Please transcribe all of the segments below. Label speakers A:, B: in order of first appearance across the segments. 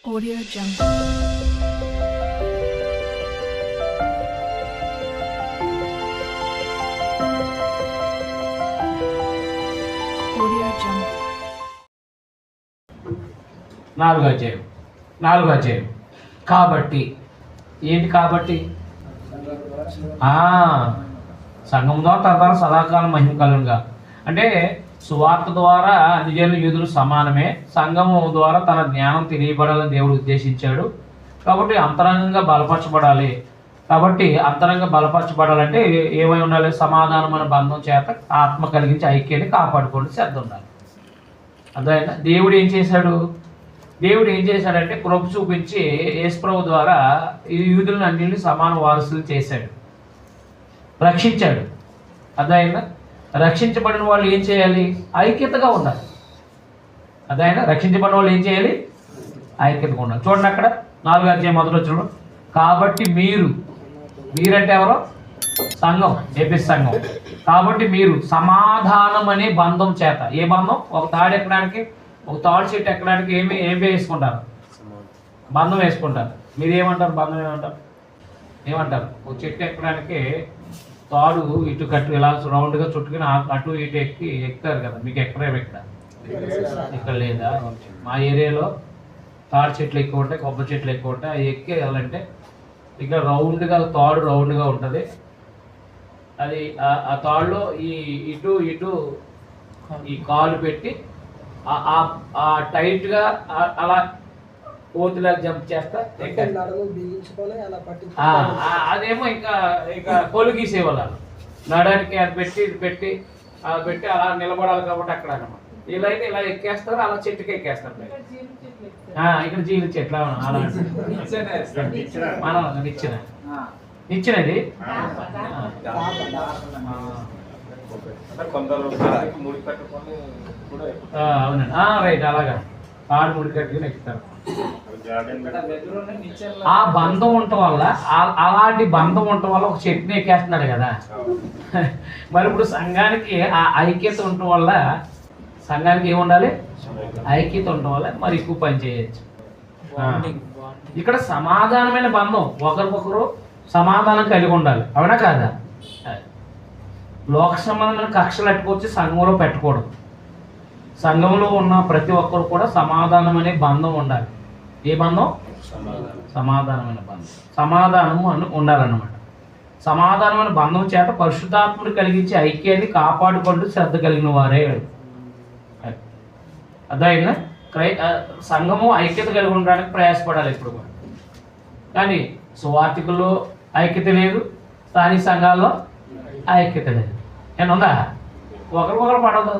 A: Audio Jungle. Audio Jungle.
B: నాలుగో అధ్యాయం కాబట్టి ఏంటి కాబట్టి సంఘం ద్వారా తరతరాల సదాకాలం మహిమ కలుగుగా అంటే సువార్త ద్వారా నిజాలు యూదులు సమానమే, సంఘము ద్వారా తన జ్ఞానం తెలియబడాలని దేవుడు ఉద్దేశించాడు. కాబట్టి అంతరంగంగా బలపరచబడాలి. కాబట్టి అంతరంగంగా బలపరచబడాలంటే ఏమై ఉండాలి? సమాధానమైన బంధం చేత ఆత్మ కలిగించి ఐక్యాన్ని కాపాడుకోండి శ్రద్ధ ఉండాలి. అర్థమైందా? దేవుడు ఏం చేశాడంటే కృప చూపించి యేసుప్రభు ద్వారా ఈ యూదులను అన్నింటినీ సమాన వారసులు చేశాడు, రక్షించాడు. అర్థమైందా? రక్షించబడిన వాళ్ళు ఏం చేయాలి? ఐక్యతగా ఉండాలి. అర్థమైందా? రక్షించబడిన వాళ్ళు ఏం చేయాలి? ఐక్యతగా ఉండాలి. చూడండి అక్కడ 4వ అధ్యాయం మొదటి వచనంలో, కాబట్టి మీరంటే ఎవరో? సంఘం, ఎపిస్ సంఘం. కాబట్టి మీరు సమాధానం అనే బంధం చేత, ఏ బంధం? ఒక తాడు ఎక్కడానికి, ఒక తాడు చెట్టు ఎక్కడానికి ఏం వేసుకుంటారు? బంధం వేసుకుంటారు. మీరు ఏమంటారు? బంధం ఏమంటారు? ఒక చెట్టు ఎక్కడానికి తాడు ఇటు కట్టు ఇలా రౌండ్గా చుట్టుకుని అటు ఇటు ఎక్కుతారు కదా. మీకు ఇక్కడ లేదా? మా ఏరియాలో తాడు చెట్లు ఎక్కువ ఉంటాయి, కొబ్బరి చెట్లు ఎక్కువ ఉంటాయి. అవి ఎక్కేయాలంటే ఇక్కడ తాడు రౌండ్గా ఉంటుంది. అది ఆ తాడులో ఇటు ఈ కాలు పెట్టి టైట్గా అలా కోతిలా జంప్ చేస్తా. అదేమో ఇంకా కొలు గీసేవాళ్ళు నడానికి అది పెట్టి అలా నిలబడాలి. కాబట్టి అక్కడ అనమాట ఇలా అయితే ఇలా ఎక్కేస్తారు, అలా చెట్టుకి ఎక్కేస్తారు. ఇక్కడ జీవి చెట్లు అలా మనం నిచ్చినది అవునండి, రైట్. అలాగా తాడు ముడి కట్టుకుని ఎక్కుతారు. ఆ బంధం ఉండటం వల్ల, అలాంటి బంధం ఉండటం వల్ల ఒక చెట్టుని ఎక్కేస్తున్నాడు కదా. మరి ఇప్పుడు సంఘానికి ఆ ఐక్యత ఉండటం వల్ల, సంఘానికి ఏముండాలి? ఐక్యత ఉండటం వల్ల మరి ఎక్కువ పని చేయొచ్చు. ఇక్కడ సమాధానమైన బంధం, ఒకరికొకరు సమాధానం కలిగి ఉండాలి. అవునా కాదా? లోక సంబంధమైన కక్షలు అట్టుకొచ్చి సంఘంలో పెట్టకూడదు. సంఘంలో ఉన్న ప్రతి ఒక్కరు కూడా సమాధానం అనే బంధం ఉండాలి. ఏ బంధం? సమాధానమైన బంధం. సమాధానము అని ఉండాలన్నమాట. సమాధానమైన బంధం చేత పరిశుద్ధాత్ముడు కలిగించి ఐక్యాన్ని కాపాడుకుంటూ శ్రద్ధ కలిగిన వారే. అర్థమైందా? సంఘము ఐక్యత కలిగి ఉండడానికి ప్రయాసపడాలి ఇప్పుడు కూడా. కానీ సువార్తికుల్లో ఐక్యత లేదు, స్థానిక సంఘాల్లో ఐక్యత లేదు. ఏమన్నా ఒకరికొకరు పడదు,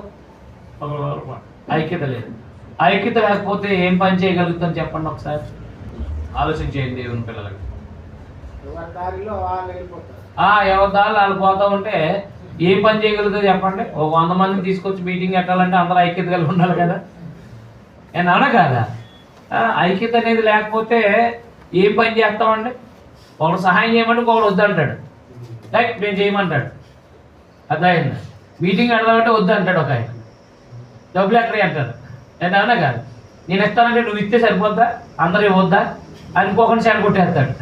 B: ఐక్యత లేదు. ఐక్యత లేకపోతే ఏం పని చేయగలుగుతాం చెప్పండి ఒకసారి ఆలోచించేయండి. దేవుని పిల్లలకి ఎవరి దారిలో వాళ్ళు పోతా ఉంటే ఏం పని చేయగలుగుతుంది చెప్పండి? ఒక 100 మందిని తీసుకొచ్చి మీటింగ్ పెట్టాలంటే అందరూ ఐక్యత కలిగి ఉండాలి కదా. ఏమన్నా కాదా? ఐక్యత అనేది లేకపోతే ఏం పని చేస్తామండి? ఒకడు సహాయం చేయమంటే ఒకడు వద్దంటాడు, లైక్ నేను చేయమంటాడు. అర్థమైందా? మీటింగ్ పెడదామంటే వద్దు అంటాడు ఒక ఆయన. డబ్బులు ఎక్కడే అంటారు. ఏమన్నా కాదు, నేను ఇస్తానంటే నువ్వు ఇస్తే సరిపోద్దా, అందరూ ఇవ్వద్దా అని ఇంకొకటి చెడ కొట్టేస్తాడు.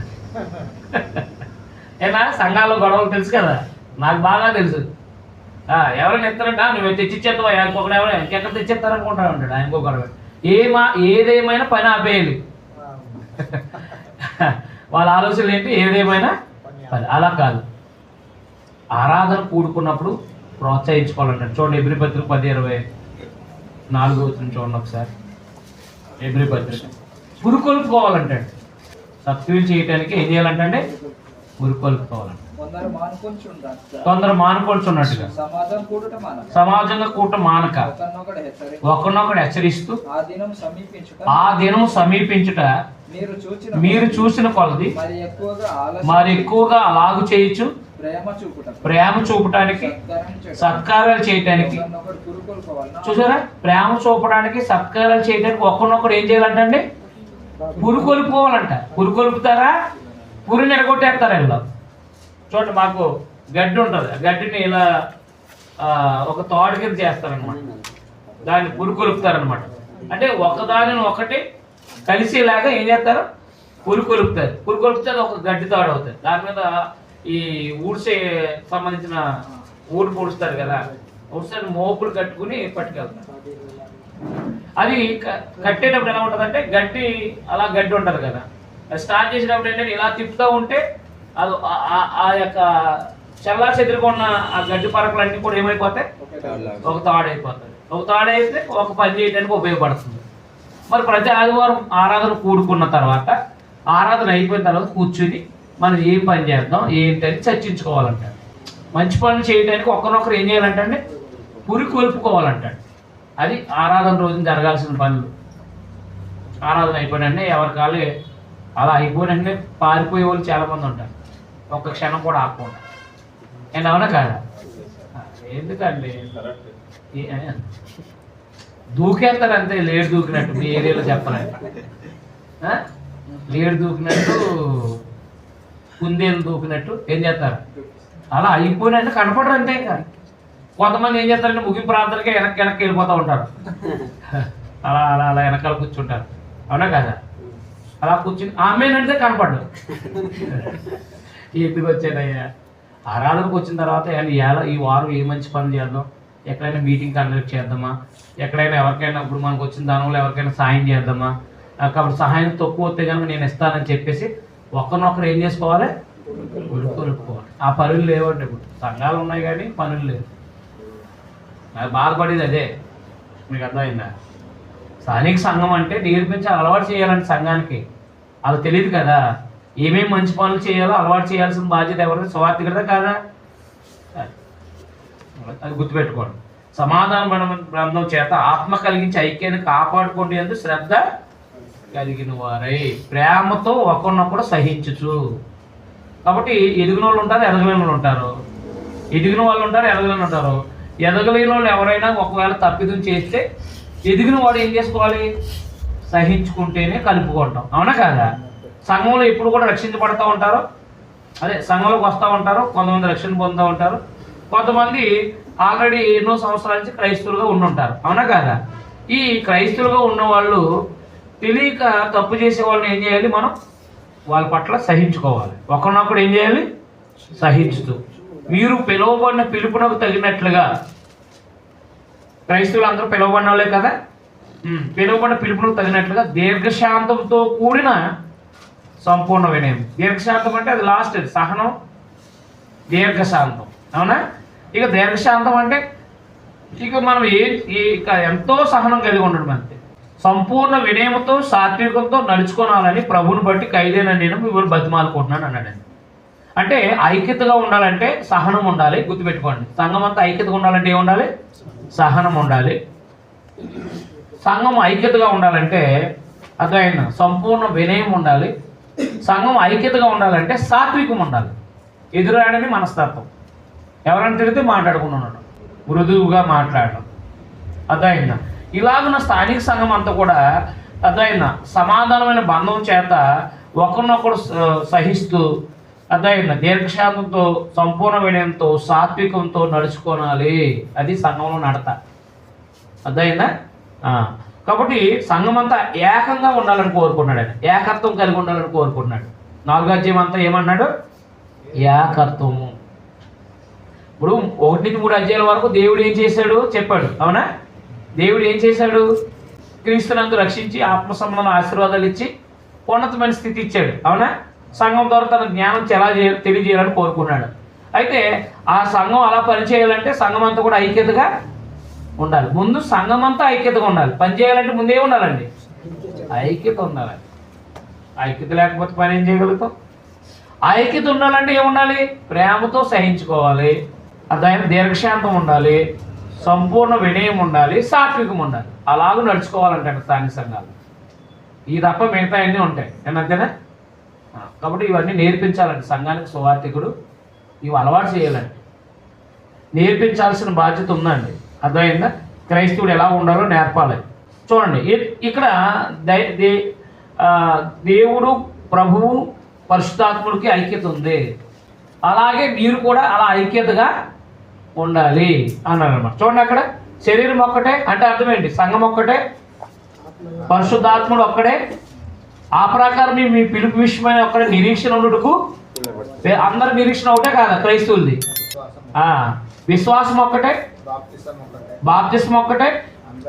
B: ఏనా సంఘాల్లో గొడవలు తెలుసు కదా, నాకు బాగా తెలుసు. ఎవరైనా ఇస్తారంట, నువ్వు తెచ్చిచ్చేస్తావా, ఇంకొకటి ఎవరైనా ఇంకెక్కడ తెచ్చిస్తారనుకుంటా ఉంటాడు ఆయన. ఇంకొకటి ఏదేమైనా పని ఆపేయాలి. వాళ్ళ ఆలోచనలు ఏంటి? ఏదేమైనా పని. అలా కాదు, ఆరాధన కూడుకున్నప్పుడు ప్రోత్సహించుకోవాలంటాడు. చూడండి ఎబ్రీ పత్రిక 10:24 చూడండి ఒకసారి. ఎబ్రీ పత్రిక పురుకొల్పుకోవాలంటాడు. సత్క్రియలు చేయటానికి ఏం చేయాలంటే పురుకొల్పుకోవాలంట. కొందరు మానుకొలుచున్నట్టుగా సమాజంగా కూట మానక ఒకరినొకడు హెచ్చరిస్తూ ఆ దినం సమీపించుట మీరు చూసిన కొలది మరి ఎక్కువగా అలాగు చేయొచ్చు. ప్రేమ చూపటానికి సత్కారాలు చేయటానికి, చూసారా, ప్రేమ చూపడానికి సత్కారాలు చేయడానికి ఒకరినొకడు ఏం చేయాలంటే పురుకొల్పుకోవాలంట. పురుకొల్పుతారా? పురిని ఎడగొట్టేస్తారు వీళ్ళు. చూడండి, మాకు గడ్డి ఉంటుంది, గడ్డిని ఇలా ఒక తాడు కింద చేస్తారనమాట, దాన్ని పురుకొల్పుతారనమాట. అంటే ఒకదానిని ఒకటి కలిసేలాగా ఏం చేస్తారు, పురి కొలుపుతారు. పురి కొలిపితే అది ఒక గడ్డి తాడు అవుతుంది. దాని మీద ఈ ఊడ్సే సంబంధించిన ఊడు పూడుస్తారు కదా, ఊడ్సే మోపులు కట్టుకుని పట్టుకెళ్తారు. అది కట్టేటప్పుడు ఎలా ఉంటుంది అంటే గడ్డి అలా గడ్డి ఉంటుంది కదా, అది స్టార్ట్ చేసేటప్పుడు ఏంటంటే ఇలా తిప్పుతూ ఉంటే అది ఆ యొక్క చల్లా చెదిరికున్న ఆ గడ్డి పరకలన్నీ కూడా ఏమైపోతాయి, ఒక తాడు అయిపోతుంది. ఒక తాడు అయితే ఒక పని చేయడానికి ఉపయోగపడుతుంది. మరి ప్రతి ఆదివారం ఆరాధన కూడుకున్న తర్వాత, ఆరాధన అయిపోయిన తర్వాత కూర్చుని మనం ఏం పని చేద్దాం ఏంటని చర్చించుకోవాలంటాడు. మంచి పనులు చేయడానికి ఒకరినొకరు ఏం చేయాలంటే పురి కొలుపుకోవాలంటాడు. అది ఆరాధన రోజున జరగాల్సిన పనులు. ఆరాధన అయిపోయినంటే ఎవరి కాళ్ళు అలా అయిపోయినంటే పారిపోయే వాళ్ళు చాలామంది ఉంటారు, ఒక్క క్షణం కూడా ఆపకుండా. నేను అవునా కాదా? ఎందుకండి దూకేస్తారు అంతే, లేడు దూకినట్టు. మీ ఏరియాలో చెప్పాలంటే లేడు దూకినట్టు, కుందేలు దూకినట్టు ఏం చేస్తారు, అలా అయిపోయినట్టు కనపడరు అంతే. ఇంకా కొంతమంది ఏం చేస్తారంటే ముగింపు ప్రాంతాలకే వెనక్కి వెళ్ళిపోతూ ఉంటారు, అలా అలా అలా వెనకాల కూర్చుంటారు. అవునా కదా? అలా కూర్చుని ఆమెనంటే కనపడ్డు. ఎందుకు వచ్చానయ్యా? ఆరాధనకు వచ్చిన తర్వాత ఈ వారం ఏ మంచి పనులు చేద్దాం, ఎక్కడైనా మీటింగ్ కండక్ట్ చేద్దామా, ఎక్కడైనా ఎవరికైనా ఇప్పుడు మనకు వచ్చిన దానివల్ల ఎవరికైనా సాయం చేద్దామా, కాబట్టి సహాయం తక్కువ వస్తే కనుక నేను ఇస్తానని చెప్పేసి ఒకరినొకరు ఏం చేసుకోవాలి, కొలుపుకోవాలి. ఆ పనులు లేవండి. ఇప్పుడు సంఘాలు ఉన్నాయి కానీ పనులు లేవు. నాకు బాధపడేది అదే. మీకు అర్థమైందా? స్థానిక సంఘం అంటే నేర్పించి అలవాటు చేయాలంటే సంఘానికి అది తెలియదు కదా. ఏమేమి మంచి పనులు చేయాలో అలవాటు చేయాల్సిన బాధ్యత ఎవరిది? సువార్థికుడిదా కాదా? అది గుర్తుపెట్టుకోండి. సమాధాన గ్రంథం చేత ఆత్మ కలిగించి ఐక్యాన్ని కాపాడుకోండి ఎందుకు శ్రద్ధ కలిగిన వారై ప్రేమతో ఒకరినొకడు సహించుచు. కాబట్టి ఎదిగిన వాళ్ళు ఉంటారు, ఎదగలేని వాళ్ళు ఉంటారు. ఎదిగిన వాళ్ళు ఉంటారు, ఎదగలేని ఉంటారు. ఎదగలేని వాళ్ళు ఎవరైనా ఒకవేళ తప్పిదం చేస్తే ఎదిగిన వాడు ఏం చేసుకోవాలి, సహించుకుంటేనే కలుపుకుంటాం. అవునా కాదా? సంఘంలో ఎప్పుడు కూడా రక్షించబడుతూ ఉంటారు, అదే సంఘంలోకి వస్తూ ఉంటారు. కొంతమంది రక్షణ పొందుతూ ఉంటారు, కొంతమంది ఆల్రెడీ ఎన్నో సంవత్సరాల నుంచి క్రైస్తవులుగా ఉండుంటారు. అవునా కాదా? ఈ క్రైస్తవులుగా ఉన్న వాళ్ళు తెలియక తప్పు చేసే వాళ్ళని ఏం చేయాలి, మనం వాళ్ళ పట్ల సహించుకోవాలి. ఒకరినొకడు ఏం చేయాలి, సహించుతూ. మీరు పిలువబడిన పిలుపునకు తగినట్లుగా, క్రైస్తవులు అందరూ పిలువబడిన వాళ్ళే కదా, పిలువబడిన పిలుపునకు తగినట్లుగా దీర్ఘశాంతంతో కూడిన సంపూర్ణ వినయం. దీర్ఘశాంతం అంటే అది లాస్ట్, సహనం, దీర్ఘశాంతం. అవునా? ఇక దీర్ఘశాంతం అంటే ఇక మనం ఇక ఎంతో సహనం కలిగి ఉండడం అంతే. సంపూర్ణ వినయముతో సాత్వికంతో నడుచుకోవాలని ప్రభుని బట్టి ఖైదైన నేను మిమ్మల్ని బతిమాలుకుంటున్నాను అన్నాడండి. అంటే ఐక్యతగా ఉండాలంటే సహనం ఉండాలి. గుర్తుపెట్టుకోండి, సంఘం అంతా ఐక్యతగా ఉండాలంటే ఏమి ఉండాలి, సహనం ఉండాలి. సంఘం ఐక్యతగా ఉండాలంటే అర్థమైనా సంపూర్ణ వినయం ఉండాలి. సంఘం ఐక్యతగా ఉండాలంటే సాత్వికం ఉండాలి. ఎదురాడని మనస్తత్వం, ఎవరైనా తిరిగితే మాట్లాడుకుని ఉండడం, మృదువుగా మాట్లాడడం. అర్థమైందా? ఇలాగున్న స్థానిక సంఘం అంతా కూడా అర్థమైందా సమాధానమైన బంధం చేత ఒకరినొకరు సహిస్తూ అర్థమైందా దీర్ఘశాంతంతో సంపూర్ణ వినయంతో సాత్వికంతో నడుచుకోనాలి. అది సంఘంలో నడత. అర్థమైందా? కాబట్టి సంఘం అంతా ఏకంగా ఉండాలని కోరుకున్నాడు ఆయన, ఏకత్వం కలిగి ఉండాలని కోరుకున్నాడు. 4వ అధ్యాయం అంతా ఏమన్నాడు, ఏకత్వము. ఇప్పుడు 1-3 అధ్యాయాల వరకు దేవుడు ఏం చేశాడు చెప్పాడు. అవునా? దేవుడు ఏం చేశాడు, క్రీస్తునందు రక్షించి ఆత్మ సంబంధం ఆశీర్వాదాలు ఇచ్చి ఉన్నతమైన స్థితి ఇచ్చాడు. అవునా? సంఘం ద్వారా తన జ్ఞానం తెలియజేయాలని కోరుకున్నాడు. అయితే ఆ సంఘం అలా పనిచేయాలంటే సంఘం అంతా కూడా ఐక్యతగా ఉండాలి. ముందు సంఘం అంతా ఐక్యతగా ఉండాలి. పని చేయాలంటే ముందే ఉండాలండి, ఐక్యత ఉండాలి. ఐక్యత లేకపోతే పని ఏం చేయగలుగుతాం? ఐక్యత ఉండాలంటే ఏముండాలి, ప్రేమతో సహించుకోవాలి. అదాయన దీర్ఘశాంతం ఉండాలి, సంపూర్ణ వినయం ఉండాలి, సాత్వికం ఉండాలి. అలాగూ నడుచుకోవాలంటే స్థానిక సంఘాలు. ఈ తప్ప మిగతా అన్నీ ఉంటాయి. అంతేనా? కాబట్టి ఇవన్నీ నేర్పించాలండి సంఘానికి. సువార్థికుడు ఇవి అలవాటు చేయాలండి, నేర్పించాల్సిన బాధ్యత ఉందండి. అర్థమైందా? క్రైస్తవుడు ఎలా ఉండాలో నేర్పాలి. చూడండి, ఇక్కడ దేవుడు, ప్రభువు, పరిశుద్ధాత్ముడికి ఐక్యత ఉంది. అలాగే మీరు కూడా అలా ఐక్యతగా ఉండాలి అన్నారు అనమాట. చూడండి, అక్కడ శరీరం ఒక్కటే అంటే అర్థమేంటి, సంఘం ఒక్కటే, పరిశుద్ధాత్ముడు ఒక్కడే, ఆ ప్రకారం మీ పిలుపు విషయమైన ఒక్కడ నిరీక్షణ ఉండుటకు అందరి నిరీక్షణ ఒకటే కాదా క్రైస్తవులది? విశ్వాసం ఒక్కటే, బాప్తిస్మం ఒక్కటే,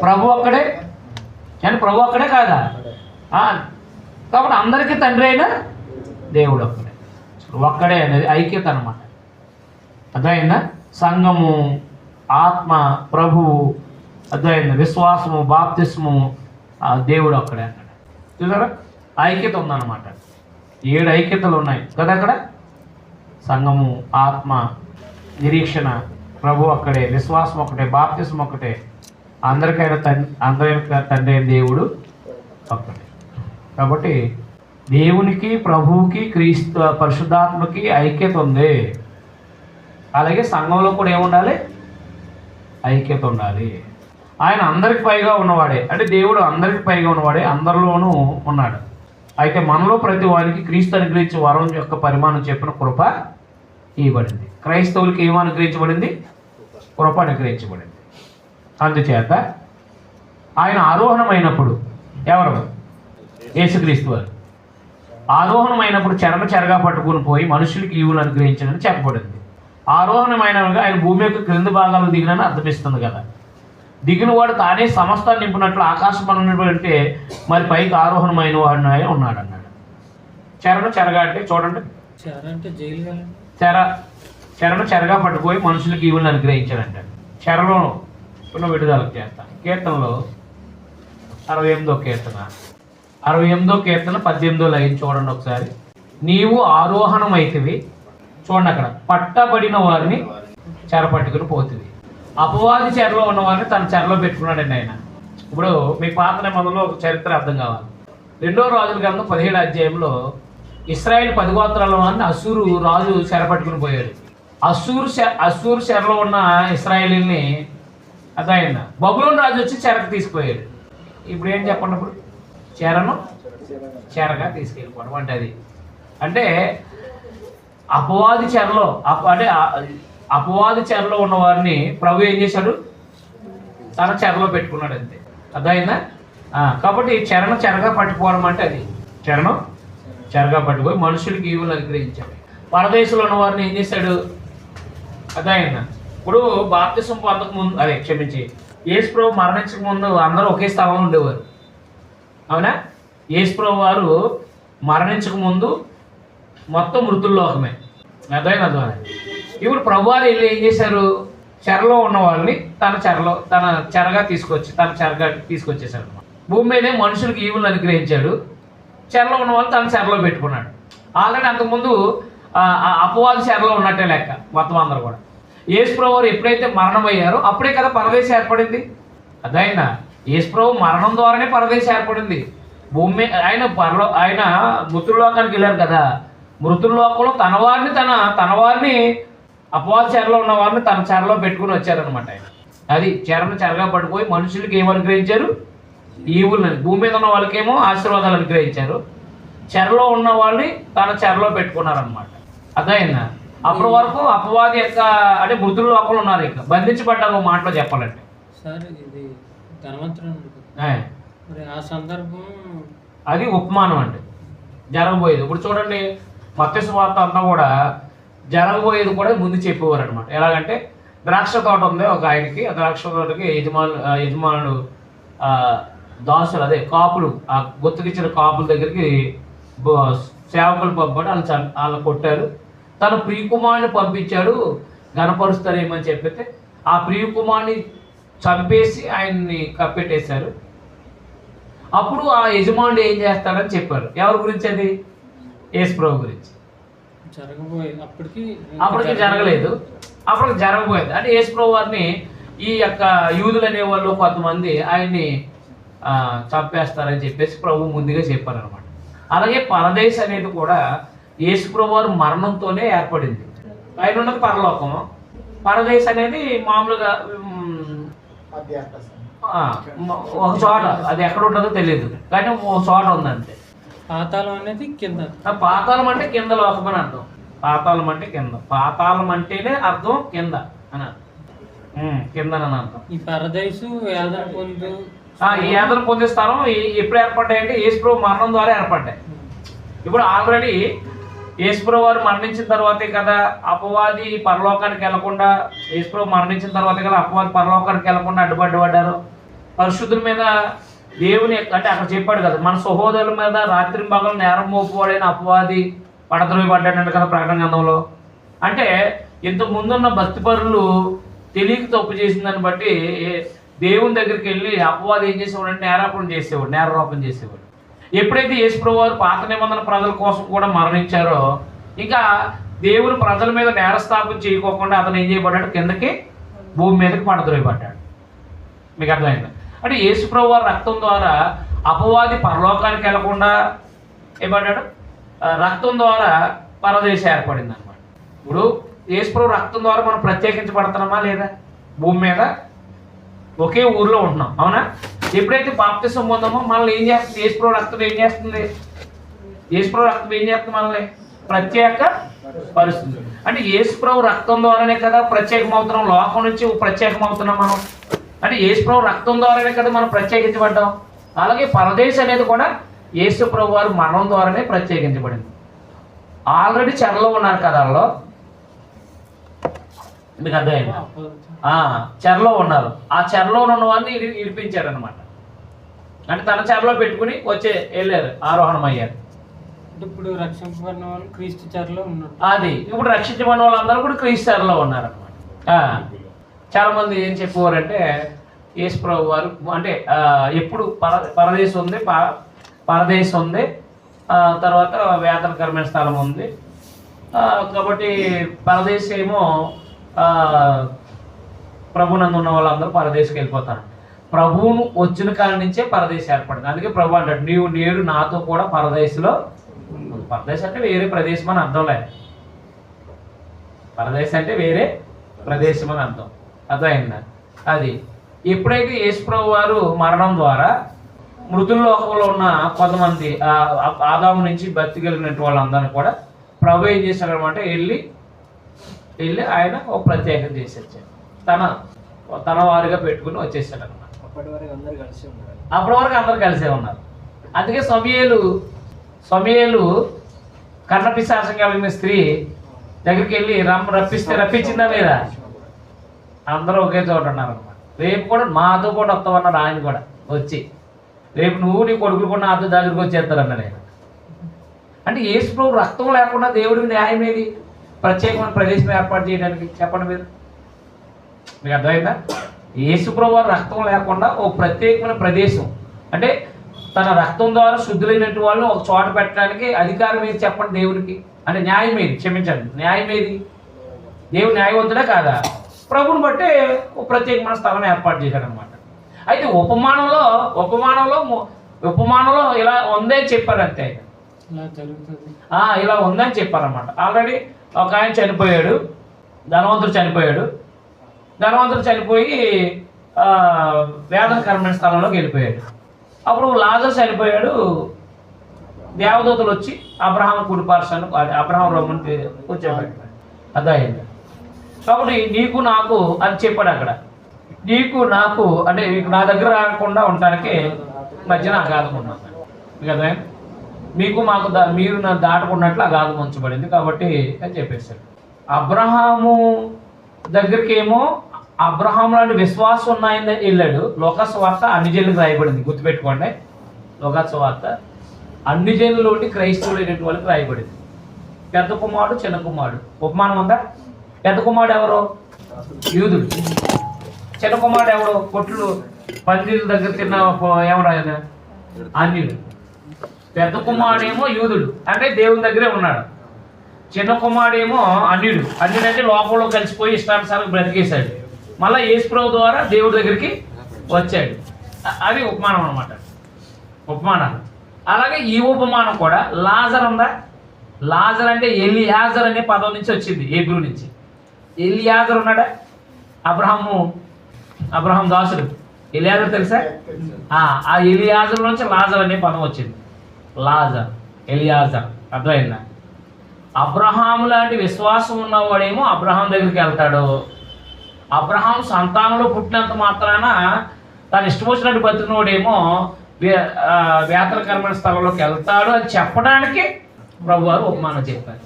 B: ప్రభు ఒక్కడే. కానీ ప్రభు ఒక్కడే కాదా? కాబట్టి అందరికీ తండ్రి అయిన దేవుడు ఒక్కడే. ఒక్కడే అనేది ఐక్యత అన్నమాట. అర్థమైందా? సంఘము, ఆత్మ, ప్రభువు, అర్థమైందా? విశ్వాసము, బాప్తిస్ము, దేవుడు ఒక్కడే అన్నాడు. చూసారా? ఐక్యత ఉందన్నమాట. 7 ఐక్యతలు ఉన్నాయి కదా అక్కడ. సంఘము, ఆత్మ, నిరీక్షణ, ప్రభు ఒక్కడే, విశ్వాసం ఒక్కటే, బాప్తిస్మం ఒక్కటే, అందరికైనా తండ్రి అయిన దేవుడు ఒక్కటే. కాబట్టి దేవునికి, ప్రభువుకి, క్రీస్తు పరిశుద్ధాత్మకి ఐక్యత ఉంది. అలాగే సంఘంలో కూడా ఏముండాలి? ఐక్యత ఉండాలి. ఆయన అందరికి పైగా ఉన్నవాడే, అంటే దేవుడు అందరికి పైగా ఉన్నవాడే, అందరిలోనూ ఉన్నాడు. అయితే మనలో ప్రతి వారికి క్రీస్తు అనుగ్రహించే వరం యొక్క పరిమాణం చెప్పిన కృప ఇవ్వబడింది. క్రైస్తవులకి ఏమో అనుగ్రహించబడింది? కృప అనుగ్రహించబడింది. అందుచేత ఆయన ఆరోహణమైనప్పుడు, ఎవరు? యేసుక్రీస్తు వారు ఆరోహణమైనప్పుడు చెరగా పట్టుకుని పోయి మనుషులకి ఈవులు అనుగ్రహించాలని చెప్పబడింది. ఆరోహణమైనగా ఆయన భూమి యొక్క క్రింద భాగాలు దిగినని అర్థమిస్తుంది కదా. దిగిన వాడు తానే సమస్తాన్ని నింపినట్లు ఆకాశం అంటే మరి పైకి ఆరోహణమైన వాడు ఆయన ఉన్నాడు అన్నాడు. చెరగా అంటే చూడండి, చెరగా పట్టుకుపోయి మనుషులకి ఈవులను అనుగ్రహించాడంటాడు. చెరలో విడుదల చేస్తాను. కీర్తనలో 68వ కీర్తన 18వ లైన్ చూడండి ఒకసారి. నీవు ఆరోహణం అయితివి, చూడండి అక్కడ, పట్టబడిన వారిని చెరపట్టుకుని పోతుంది. అపవాది చెరలో ఉన్న వారిని తన చెరలో పెట్టుకున్నాడండి ఆయన. ఇప్పుడు మీకు పాత నిబంధనలో ఒక చరిత్ర అర్థం కావాలి. 2వ రాజుల గ్రంథం 17వ అధ్యాయంలో ఇశ్రాయేల్ 10 గోత్రాల వారిని అస్సూరు రాజు చెరపట్టుకుని పోయాడు. అస్సూరు చెరలో ఉన్న ఇశ్రాయేలీని అదైనా బబులోను రాజు వచ్చి చెరకు తీసుకుపోయాడు. ఇప్పుడు ఏం చెప్పండి, అప్పుడు చెరగా తీసుకెళ్ళిపోవడం అంటే అది. అంటే అపవాది చెరలో ఉన్న వారిని ప్రభు ఏం చేశాడు? తన చెరలో పెట్టుకున్నాడు అంతే. అదైందా? కాబట్టి చెరగా పట్టుకోవడం అంటే అది. చెరగా పట్టుకొని మనుషులకి ఈవులు అనుగ్రహించాడు. పరదేశంలో ఉన్న వారిని ఏం చేశాడు? అదైందా? ఇప్పుడు బాప్తిసం పొందక ముందు, యేసు ప్రభు మరణించక ముందు అందరూ ఒకే స్థలంలో ఉండేవారు. అవునా? యేసు ప్రభు వారు మరణించక ముందు మొత్తం మృతుల్లోకమే. అర్థమైంది? ఇప్పుడు ప్రభు వారు వెళ్ళి ఏం చేశారు? చెరలో ఉన్న వాళ్ళని తన చెరగా తీసుకొచ్చేసాడు. భూమి మీదే మనుషులకు ఈవులను అనుగ్రహించాడు. చెరలో ఉన్న వాళ్ళు తన చెరలో పెట్టుకున్నాడు. ఆల్రెడీ అంతకుముందు అపవాది చెరలో ఉన్నట్టే లెక్క మొత్తం అందరూ కూడా. యేసు ప్రభు వారు ఎప్పుడైతే మరణమయ్యారో అప్పుడే కదా పరదేశం ఏర్పడింది. అదైనా యేసు ప్రభు మరణం ద్వారానే పరదేశం ఏర్పడింది. భూమి ఆయన మృతుల్లోకానికి వెళ్ళారు కదా. మృతుల్లోకంలో తన వారిని అపవాది చెరలో ఉన్న వారిని తన చెరలో పెట్టుకుని వచ్చారనమాట ఆయన. అది చెరగా పట్టుపోయి మనుషులకి ఏం అనుగ్రహించారు? ఈవులని. భూమి మీద ఉన్న వాళ్ళకేమో ఆశీర్వాదాలు అనుగ్రహించారు. చెరలో ఉన్న వాళ్ళని తన చెరలో పెట్టుకున్నారనమాట. అదైనా అప్పటి వరకు అపవాది యొక్క అంటే మృతుల లోకంలో ఉన్నారు. ఇక బంధించబడ్డారు ఒక మాటలో చెప్పాలంటే.
C: సార్ ఇది ఆ సందర్భం
B: అది ఉపమానం అండి, జరగబోయేది. ఇప్పుడు చూడండి, మత్తయి సువార్త అంతా కూడా జరగబోయేది కూడా ముందు చెప్పేవారు అనమాట. ఎలాగంటే ద్రాక్ష తోట ఉంది ఒక ఆయనకి. ఆ ద్రాక్ష తోటకి యజమానుడు దాసులు కాపులు, ఆ గుర్తుకిచ్చిన కాపుల దగ్గరికి సేవకులు పంపాడు. వాళ్ళు కొట్టారు. తన ప్రియకుమారుని పంపించాడు, గణపరుస్తారేమని చెప్పితే ఆ ప్రియకుమారుని చంపేసి ఆయన్ని కప్పెట్టేశారు. అప్పుడు ఆ యజమానుడు ఏం చేస్తాడని చెప్పారు. ఎవరి గురించి అది? యేసు ప్రభు గురించి. అప్పటికి జరగలేదు, అప్పటికి జరగబోయేది. అంటే యేసు ప్రభు వారిని ఈ యొక్క యూదులు అనేవాళ్ళు కొంతమంది ఆయన్ని చంపేస్తారని చెప్పేసి ప్రభు ముందుగా చెప్పారనమాట. అలాగే పరదేశ అనేది కూడా యేసు ప్రభు వారి మరణంతోనే ఏర్పడింది. ఆయన ఉన్నది పరలోకం, పరదేశ అనేది మామూలుగా ఒక చోట, అది ఎక్కడ ఉంటుందో తెలియదు కానీ ఒక చోట ఉందంతే.
C: పాతాళం అనేది కింద.
B: పాతాళం అంటే కింద లోకం అని అర్థం. పాతాళం అంటే కింద. పాతాళం అంటేనే అర్థం కింద అని, కింద అని అర్థం.
C: ఈ పరదేశు వేదన పొందు
B: ఈ యాతన పొందే స్థలం ఎప్పుడు ఏర్పడ్డాయంటే యేసుప్రభు మరణం ద్వారా ఏర్పడ్డాయి. ఇప్పుడు ఆల్రెడీ యేసుప్రభు వారు మరణించిన తర్వాతే కదా అపవాది పరలోకానికి వెళ్లకుండా, యేసుప్రభు మరణించిన తర్వాతే కదా అపవాది పరలోకానికి వెళ్లకుండా అడ్డుపడ్డారు. పరిశుద్ధుల మీద దేవుని అంటే అక్కడ చెప్పాడు కదా, మన సహోదరుల మీద రాత్రి పగలు నేరం మోపువాడైన అపవాది పడద్రోయబడ్డాడంట కదా ప్రకటన గ్రంథంలో. అంటే ఇంతకు ముందున్న భక్తిపరులు తెలియక తప్పు చేసిందని బట్టి దేవుని దగ్గరికి వెళ్ళి అపవాది ఏం చేసేవాడు అంటే నేరారోపణ చేసేవాడు. ఎప్పుడైతే యేసుప్రభు వారు పాత నిబంధన ప్రజల కోసం కూడా మరణించారో, ఇంకా దేవుని ప్రజల మీద నేరస్థాపన చేయకోకుండా అతను ఏం చేయబడ్డాడు, కిందకి భూమి మీదకి పడద్రోయబడ్డాడు. మీకు అర్థమైంది? అంటే యేసుప్రభు వారి రక్తం ద్వారా అపవాది పరలోకానికి వెళ్లకుండా ఏమన్నాడు, రక్తం ద్వారా పరదేశం ఏర్పడింది అనమాట. ఇప్పుడు యేసుప్రభు రక్తం ద్వారా మనం ప్రత్యేకించబడుతున్నామా లేదా? భూమి మీద ఒకే ఊర్లో ఉంటున్నాం, అవునా? ఎప్పుడైతే బాప్తిసం పొందామో మనల్ని ఏం చేస్తుంది, యేసుప్రభు రక్తం ఏం చేస్తుంది, యేసుప్రభు రక్తం ఏం చేస్తుంది, మనల్ని ప్రత్యేక పరుస్తుంది. అంటే యేసుప్రభు రక్తం ద్వారానే కదా ప్రత్యేకమవుతున్నాం, లోకం నుంచి ప్రత్యేకమవుతున్నాం మనం. అంటే యేసుప్రభు రక్తం ద్వారానే కదా మనం ప్రత్యేకించబడ్డాం. అలాగే పరదేశం అనేది కూడా యేసుప్రభు వారు మరణం ద్వారానే ప్రత్యేకించబడింది. ఆల్రెడీ చెరలో ఉన్నారు కదా వాళ్ళు, మీకు అర్థమైంది? చెరలో ఉన్నారు. ఆ చెరలో ఉన్న వాళ్ళని ఇడిపించాడు అనమాట. అంటే తన చెరలో పెట్టుకుని వెళ్ళారు, ఆరోహణం అయ్యారు.
C: ఇప్పుడు రక్షించబడిన వాళ్ళు క్రీస్తు చెరలో ఉన్నారు.
B: అది ఇప్పుడు రక్షించబడిన వాళ్ళందరూ కూడా క్రీస్తు చెరలో ఉన్నారు అనమాట. చాలా మంది ఏం చెప్పేవారంటే యేసుప్రభు వారు అంటే ఎప్పుడు పరదేశం ఉంది, పరదేశం ఉంది, తర్వాత వేదనకరమైన స్థలం ఉంది కాబట్టి పరదేశం ఏమో ప్రభునందు ఉన్న వాళ్ళందరూ పరదేశంకి వెళ్ళిపోతారు. ప్రభువును వచ్చిన కాడి నుంచే పరదేశం ఏర్పడింది. అందుకే ప్రభు అంటాడు, నీవు నేడు నాతో కూడా పరదేశంలో. పరదేశం అంటే వేరే ప్రదేశం అని అర్థం లేదు. పరదేశం అంటే వేరే ప్రదేశం అని అర్థమైందా? అది ఎప్పుడైతే యేసుప్రభు వారు మరణం ద్వారా మృతుల లోకంలో ఉన్న కొంతమంది ఆదాము నుంచి బతి కలిగినట్టు వాళ్ళందరినీ కూడా ప్రభు ఏం చేశాడు అనమాట, వెళ్ళి ఆయన ఒక ప్రత్యేకత చేసి వచ్చాడు, తన వారిగా పెట్టుకుని వచ్చేసాడు అనమాట. అప్పటి వరకు అందరు కలిసే ఉన్నారు. అందుకే సమూయేలు కర్ణపిశాచం కలిగిన స్త్రీ దగ్గరికి వెళ్ళి రప్పించిందా లేదా? అందరూ ఒకే చోట ఉన్నారు అనమాట. రేపు కూడా మాతో కూడా వస్తామన్నారు ఆయన కూడా వచ్చి, రేపు నువ్వు నీ కొడుకులు కూడా నాతో దగ్గరికి వచ్చేస్తారన్నాడు ఆయన. అంటే యేసుప్రభు రక్తం లేకుండా దేవుడికి న్యాయం ఏది, ప్రత్యేకమైన ప్రదేశం ఏర్పాటు చేయడానికి? చెప్పండి మీరు, మీకు అర్థమైందా? యేసుప్రభు వారి రక్తం లేకుండా ఒక ప్రత్యేకమైన ప్రదేశం అంటే తన రక్తం ద్వారా శుద్ధులైనటువంటి వాళ్ళు ఒక చోట పెట్టడానికి అధికారం ఏది చెప్పండి దేవుడికి? అంటే న్యాయం ఏది? క్షమించండి, న్యాయం ఏది? దేవుడు న్యాయవంతుడా కాదా? ప్రభుని బట్టే ఒక ప్రత్యేకమైన స్థలం ఏర్పాటు చేశాడు అనమాట. అయితే ఉపమానంలో ఇలా ఉందని చెప్పారు అంతే, ఇలా ఉందని చెప్పారనమాట. ఆల్రెడీ ఒక ఆయన చనిపోయాడు, ధనవంతుడు చనిపోయి వేదనకరమైన స్థలంలోకి వెళ్ళిపోయాడు. అప్పుడు లాజరు చనిపోయాడు, దేవదూతలు వచ్చి అబ్రహాం కుడిపార్శ్వాన్ని అబ్రహాం రొమ్మని కూర్చోబెట్టాడు. అర్థమైంది? కాబట్టి నీకు నాకు అని చెప్పాడు అక్కడ, నీకు నాకు అంటే నా దగ్గర రాకుండా ఉండటానికి మధ్యన అగాధం ఉన్నాను. మీకు అర్థమైంది? మీకు మాకు మీరు నన్ను దాటుకున్నట్లు అగాధం ఉంచబడింది కాబట్టి అని చెప్పేశాడు. అబ్రహాము దగ్గరికి ఏమో అబ్రహాం లాంటి విశ్వాసం ఉన్నాయని వెళ్ళాడు. లోకస్వార్త అన్ని జనులకు రాయబడింది, గుర్తుపెట్టుకోండి. లోకస్వార్త అన్ని జనులు క్రైస్తవులు అయినటువంటి వాళ్ళకి రాయబడింది. పెద్ద కుమారుడు, చిన్న కుమారుడు ఉపమానం ఉందా? పెద్ద కుమారుడు ఎవరు? యూదుడు. చిన్న కుమారుడు ఎవడు? కొట్లు పందిళ్ళ దగ్గర తిన్న ఎవడు? ఆయన అన్యుడు. పెద్ద కుమారుడేమో యూదుడు అంటే దేవుని దగ్గరే ఉన్నాడు. చిన్న కుమారుడేమో అన్యుడు అంటే లోకంలో కలిసిపోయి ఇష్టానుసారం బ్రతికేశాడు. మళ్ళీ యేసుప్రభు ద్వారా దేవుడి దగ్గరికి వచ్చాడు. అది ఉపమానం అనమాట, ఉపమానాలు. అలాగే ఈ ఉపమానం కూడా లాజర్ ఉందా? లాజర్ అంటే ఎలియాజర్ అనే పదం నుంచి వచ్చింది, హీబ్రూ నుంచి. ఎలియాజర్ ఉన్నాడా? అబ్రహాం దాసుడు ఎలియాజర్ తెలుసా? ఆ ఎలియాజర్ నుంచి లాజర్ అనే పదం వచ్చింది. ఎలియాజర్ అర్థమైందా? అబ్రహాం లాంటి విశ్వాసం ఉన్నవాడేమో అబ్రహాం దగ్గరికి వెళ్తాడు. అబ్రహాం సంతానంలో పుట్టినంత మాత్రాన తను ఇష్టం వచ్చినట్టు బతికినోడేమో వేతనకరమైన స్థలంలోకి వెళ్తాడు అని చెప్పడానికి ప్రభువారు ఉపమానం చెప్పారు.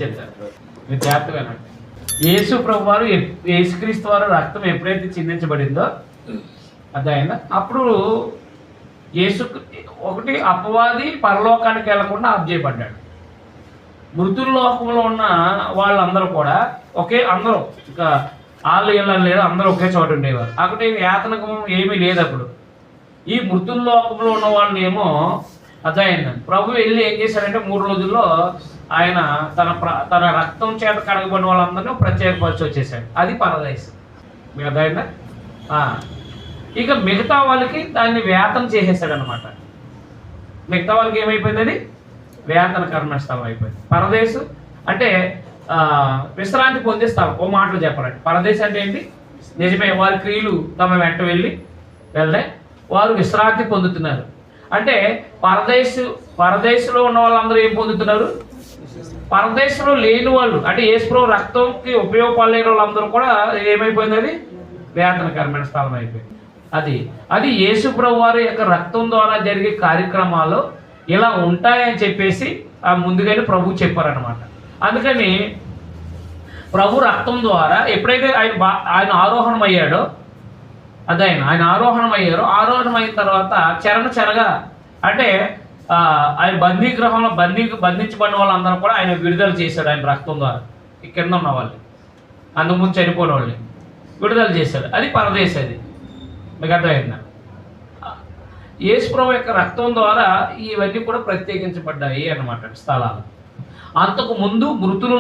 B: చెప్తారు, మీరు జాగ్రత్తగా వినండి. యేసు ప్రభువారు యేసుక్రీస్తు వారు రక్తం ఎప్పుడైతే చిందించబడిందో అదైనా అప్పుడు యేసు ఒకటి అపవాది పరలోకానికి వెళ్లకుండా ఆఫ్ చేయబడ్డాడు. మృతుల లోకంలో ఉన్న వాళ్ళందరూ కూడా అందరూ ఇంకా వాళ్ళు ఇలా లేదు, అందరూ ఒకే చోట ఉండేవారు. అక్కడ యాతనకం ఏమీ లేదు. అప్పుడు ఈ మృతుల లోకంలో ఉన్న వాళ్ళని ఏమో అదైందండి. ప్రభు వెళ్ళి ఏం చేశాడంటే 3 రోజుల్లో ఆయన తన రక్తం చేత కడగబడిన వాళ్ళందరినీ ప్రత్యేకపరిచి వచ్చేసాడు. అది పరదైస్. మీకు అదైందా? ఇక మిగతా వాళ్ళకి దాన్ని వేతన చేసేసాడు అనమాట. మిగతా వాళ్ళకి ఏమైపోయింది? అది వేతనకరమైన స్థలం అయిపోయింది. పరదేశం అంటే విశ్రాంతి పొందే స్థలం. ఓ మాటలు చెప్పాలంటే పరదేశం అంటే ఏంటి? నిజమే, వారి క్రియలు తమ వెంట వెళ్తే వారు విశ్రాంతి పొందుతున్నారు. అంటే పరదేశంలో ఉన్న వాళ్ళందరూ ఏం పొందుతున్నారు? పరదేశంలో లేని వాళ్ళు అంటే యేసుప్రభు రక్తంకి ఉపయోగపడలేని వాళ్ళందరూ కూడా ఏమైపోయింది? అది వేతనకరమైన స్థలం అయిపోయింది. అది యేసుప్రభు వారి యొక్క రక్తం ద్వారా జరిగే కార్యక్రమాలు ఇలా ఉంటాయని చెప్పేసి ముందుగానే ప్రభు చెప్పారనమాట. అందుకని ప్రభు రక్తం ద్వారా ఎప్పుడైతే ఆయన ఆరోహణం అయ్యాడో ఆయన ఆరోహణం అయిన తర్వాత చెరగా అంటే ఆయన బందీగృహంలో బంధించబడిన వాళ్ళందరూ కూడా ఆయన విడుదల చేశాడు. ఆయన రక్తం ద్వారా కింద ఉన్న వాళ్ళు, అందుముందు చనిపోయిన వాళ్ళని విడుదల చేశాడు. అది పరదేశం. అది మీకు అర్థమైందా? యేసుప్రభు యొక్క రక్తం ద్వారా ఇవన్నీ కూడా ప్రత్యేకించబడ్డాయి అన్నమాట స్థలాలు. అంతకు ముందు మృతుల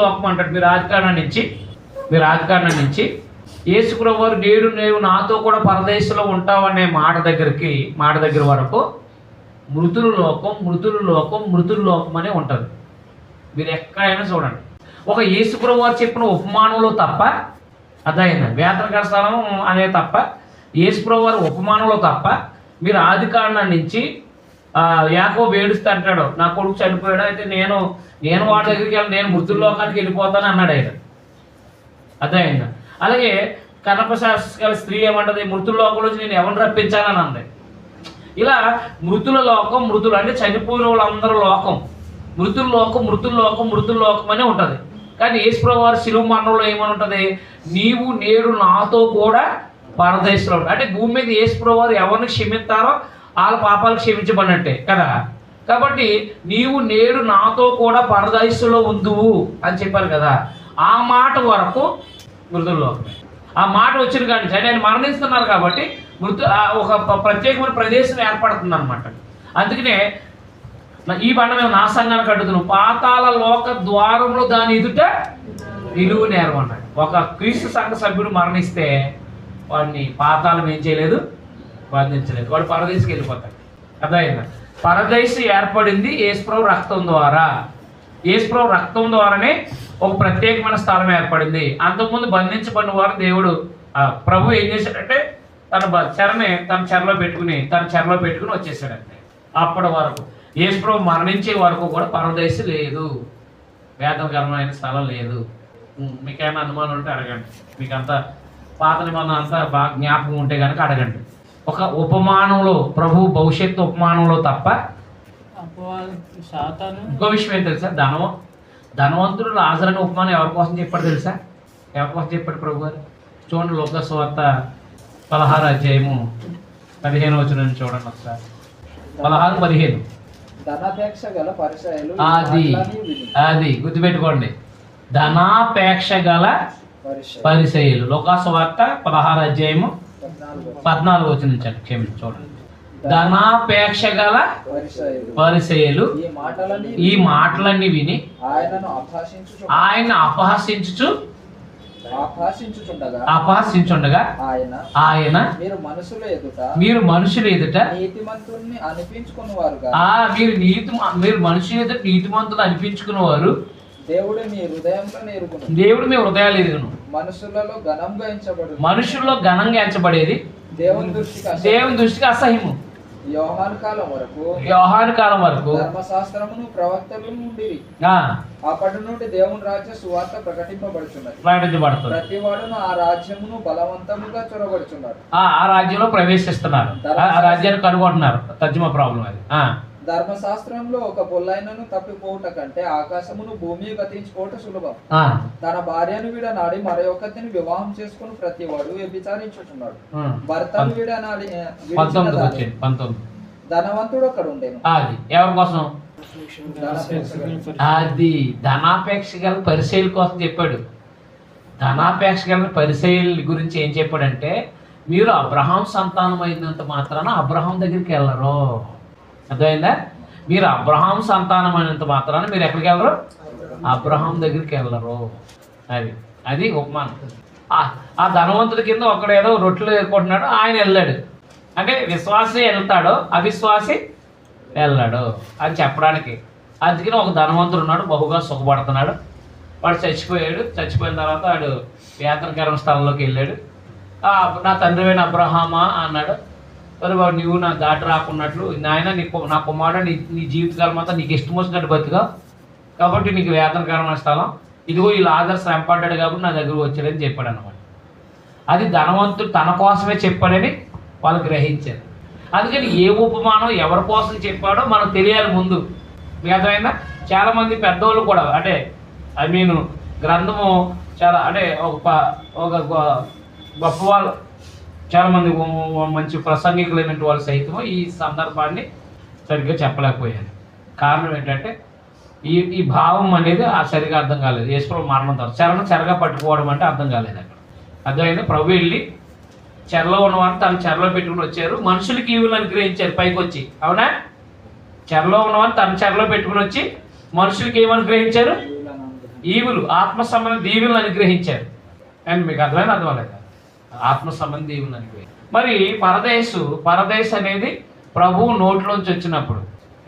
B: లోకం అంటాడు. మీరు ఆదికాండం నుంచి యేసుప్రభు వారు నీవు నాతో కూడా పరదేశంలో ఉంటావనే మాట దగ్గర వరకు మృతుల లోకం అనే ఉంటుంది. మీరు ఎక్కడైనా చూడండి. ఒక యేసుప్రభు వారు చెప్పిన ఉపమానంలో తప్ప అదైంది వేతనకర స్థలం అనే తప్ప యేసుప్రభు వారి ఉపమానంలో తప్ప మీరు ఆదికాండం నుంచి యాకోబు ఏడుస్తా అంటాడు, నా కొడుకు చనిపోయాడు, అయితే నేను వాడి దగ్గరికి వెళ్ళి నేను మృతుల లోకానికి వెళ్ళిపోతాను అన్నాడు ఆయన. అదైందా? అలాగే కనపశాస్త్ర స్త్రీ ఏమంటది? మృతుల లోకం నుంచి నేను ఎవరిని రప్పించాలని అంది. ఇలా మృతుల లోకం అంటే చనిపోయిన వాళ్ళందరూ లోకం, మృతుల లోకం అనే ఉంటుంది. కానీ యేసుప్రభు వారి శిలువ మరణంలో ఏమని ఉంటుంది? నీవు నేడు నాతో కూడా పరదేశంలో అంటే భూమి మీద యేసుప్రభు వారు ఎవరిని క్షమిస్తారో వాళ్ళ పాపాలు క్షమించబడినట్టే కదా. కాబట్టి నీవు నేడు నాతో కూడా పరదేశంలో ఉందువు అని చెప్పారు కదా. ఆ మాట వరకు మృతుల్లో ఆ మాట వచ్చిన కానీ ఆయన మరణిస్తున్నారు కాబట్టి ఒక ప్రత్యేకమైన ప్రదేశం ఏర్పడుతుంది అనమాట. అందుకనే ఈ బండ మేము నా సంఘాన్ని కట్టుతున్నాం, పాతాళ లోక ద్వారంలో దాని ఎదుట నిలువు నేరమన్నాడు. ఒక క్రీస్తు సంఘ సభ్యుడు మరణిస్తే వాడిని పాతాళం ఏం చేయలేదు, బంధించలేదు, వాడు పరదేశికి వెళ్ళిపోతాడు. అర్థమైందా? పరదేశం ఏర్పడింది యేసుప్రభు రక్తం ద్వారా. యేసుప్రభు రక్తం ద్వారానే ఒక ప్రత్యేకమైన స్థలం ఏర్పడింది. అంతకుముందు బంధించబడిన వారు దేవుడు ప్రభు ఏం చేశాడంటే తన చెరలో పెట్టుకుని వచ్చేసాడంటే. అప్పటి వరకు యేసుప్రభు మరణించే వరకు కూడా పరదేశం లేదు, వేదనకరమైన స్థలం లేదు. మీకేమైనా అనుమానం ఉంటే అడగండి. మీకు అంతా పాత నిబంధన అంతా బాగా జ్ఞాపకం ఉంటే కనుక అడగండి. ఒక ఉపమానంలో ప్రభు భవిష్యత్తు ఉపమానంలో తప్ప ఇంకో విషయం ఏం తెలుసా? ధనవంతుడు లాజరు ఉపమానం ఎవరి కోసం చెప్పాడు తెలుసా? ఎవరి కోసం చెప్పాడు ప్రభు గారు? చూడండి, లోక సువార్త 16 అధ్యాయము 15 వచనం చూడండి ఒకసారి. 16-15 అది గుర్తుపెట్టుకోండి. ధనాపేక్ష గల పరిసయ్యులు. లోక సువార్త 16 అధ్యాయము 14 వచనం క్షమించి చూడండి. ధనాపేక్ష గల పరిసయ్యులు ఈ మాటలన్నీ విని ఆయన అపహసించుండగా ఆయన మీరు మనుషుల ఎదుట మీరు మనుషుల ఎదుట నీతిమంతులు అనిపించుకునేవారు, దేవుడు మీ హృదయాలు ఎదుగును. మనుషుల్లో ఘనంగా ఎంచబడేది దేవుని దృష్టికి అసహ్యము.
D: యోహాను కాలం వరకు
B: యోహాను కాలం వరకు
D: ధర్మశాస్త్రమును ప్రవక్తలు ఉండిరి.
B: ఆ,
D: అప్పటి నుండి దేవుని రాజ్య సువార్త ప్రకటింపబడుచున్నది.
B: ప్రకటించబడుతుంది.
D: ప్రతి వాడును ఆ రాజ్యమును బలవంతముగా చొరబడుచున్నారు.
B: ఆ రాజ్యంలో ప్రవేశిస్తున్నారు, ఆ రాజ్యాన్ని కనుగొంటున్నారు. తర్జుమా ప్రాబ్లం అది.
D: ధర్మశాస్త్రంలో ఒక పొల్లైనను తప్పిపోవుట కంటే ఆకాశమును భూమి గతించుకోవట సులభం. తన భార్యను వీడనాడి మరొకరిని వివాహం చేసుకుని ప్రతి వాడు వ్యభిచారించుచున్నాడు. భర్తను వీడనాడి ధనవంతుడు అక్కడ ఉండేను.
B: అది ఎవరి కోసం? అది ధనాపేక్ష గల పరిశీల కోసం చెప్పాడు. ధనాపేక్ష గల పరిశీల గురించి ఏం చెప్పాడంటే, మీరు అబ్రహాం సంతానం అయినంత మాత్రాన అబ్రహాం దగ్గరికి వెళ్ళరు. అర్థమైందా? మీరు అబ్రహాం సంతానం అయినంత మాత్రాన మీరు ఎక్కడికి వెళ్ళరు? అబ్రహాం దగ్గరికి వెళ్ళరు. అది ఉపమానం. ఆ ధనవంతుడి కింద ఒకడు ఏదో రొట్టెలు ఏరుకుంటున్నాడు, ఆయన వెళ్ళాడు. అంటే విశ్వాసి వెళ్తాడు, అవిశ్వాసి వెళ్ళాడు అని చెప్పడానికి. అందుకని ఒక ధనవంతుడు ఉన్నాడు, బహుగా సుఖపడుతున్నాడు. వాడు చచ్చిపోయాడు. చచ్చిపోయిన తర్వాత వాడు యాత్రకరణ స్థలంలోకి వెళ్ళాడు. నా తండ్రివైన అబ్రహామా అన్నాడు. మరి వాడు నువ్వు నా దాటి రాకున్నట్లు, నాయన నా కుమారుడు నీ జీవితకాలం అంతా నీకు ఇష్టం వచ్చినట్టు బతుగా, కాబట్టి నీకు వేతనకరమైన స్థలం ఇదిగో, ఈ లాజరు శ్రమ పడ్డాడు కాబట్టి నా దగ్గర వచ్చాడని చెప్పాడు అన్నమాట. అది ధనవంతుడు తన కోసమే చెప్పాడని వాళ్ళు గ్రహించారు. అందుకని ఏ ఉపమానం ఎవరి కోసం చెప్పాడో మనకు తెలియాలి ముందు. మీకు అర్థమైందా? చాలామంది పెద్దవాళ్ళు కూడా, అంటే గ్రంథము చాలా, అంటే ఒక గొప్ప వాళ్ళు, చాలామంది మంచి ప్రసంగికులైనటువంటి వాళ్ళు సైతం ఈ సందర్భాన్ని సరిగ్గా చెప్పలేకపోయారు. కారణం ఏంటంటే ఈ భావం అనేది సరిగా అర్థం కాలేదు. యేసుప్రభు మరణం తర్వాత చెరను చెరగా పట్టుకోవడం అంటే అర్థం కాలేదు అక్కడ. అర్థమైంది? ప్రభు వెళ్ళి చెరలో ఉన్నవారు తను చెరలో పెట్టుకుని వచ్చారు, మనుషులకి ఈవులు అనుగ్రహించారు పైకి వచ్చి. అవునా? చెరలో ఉన్నవారు తను చెరలో పెట్టుకుని వచ్చి మనుషులకి ఏమనుగ్రహించారు? ఈవులు, ఆత్మ సంబంధ దీవులను అనుగ్రహించారు. అండ్ మీకు అర్థమైనా అర్థమలేదు? ఆత్మ సంబంధ దీవులను అనుగ్రహించారు. మరి పరదేశ్ అనేది ప్రభువు నోట్లోంచి వచ్చినప్పుడు,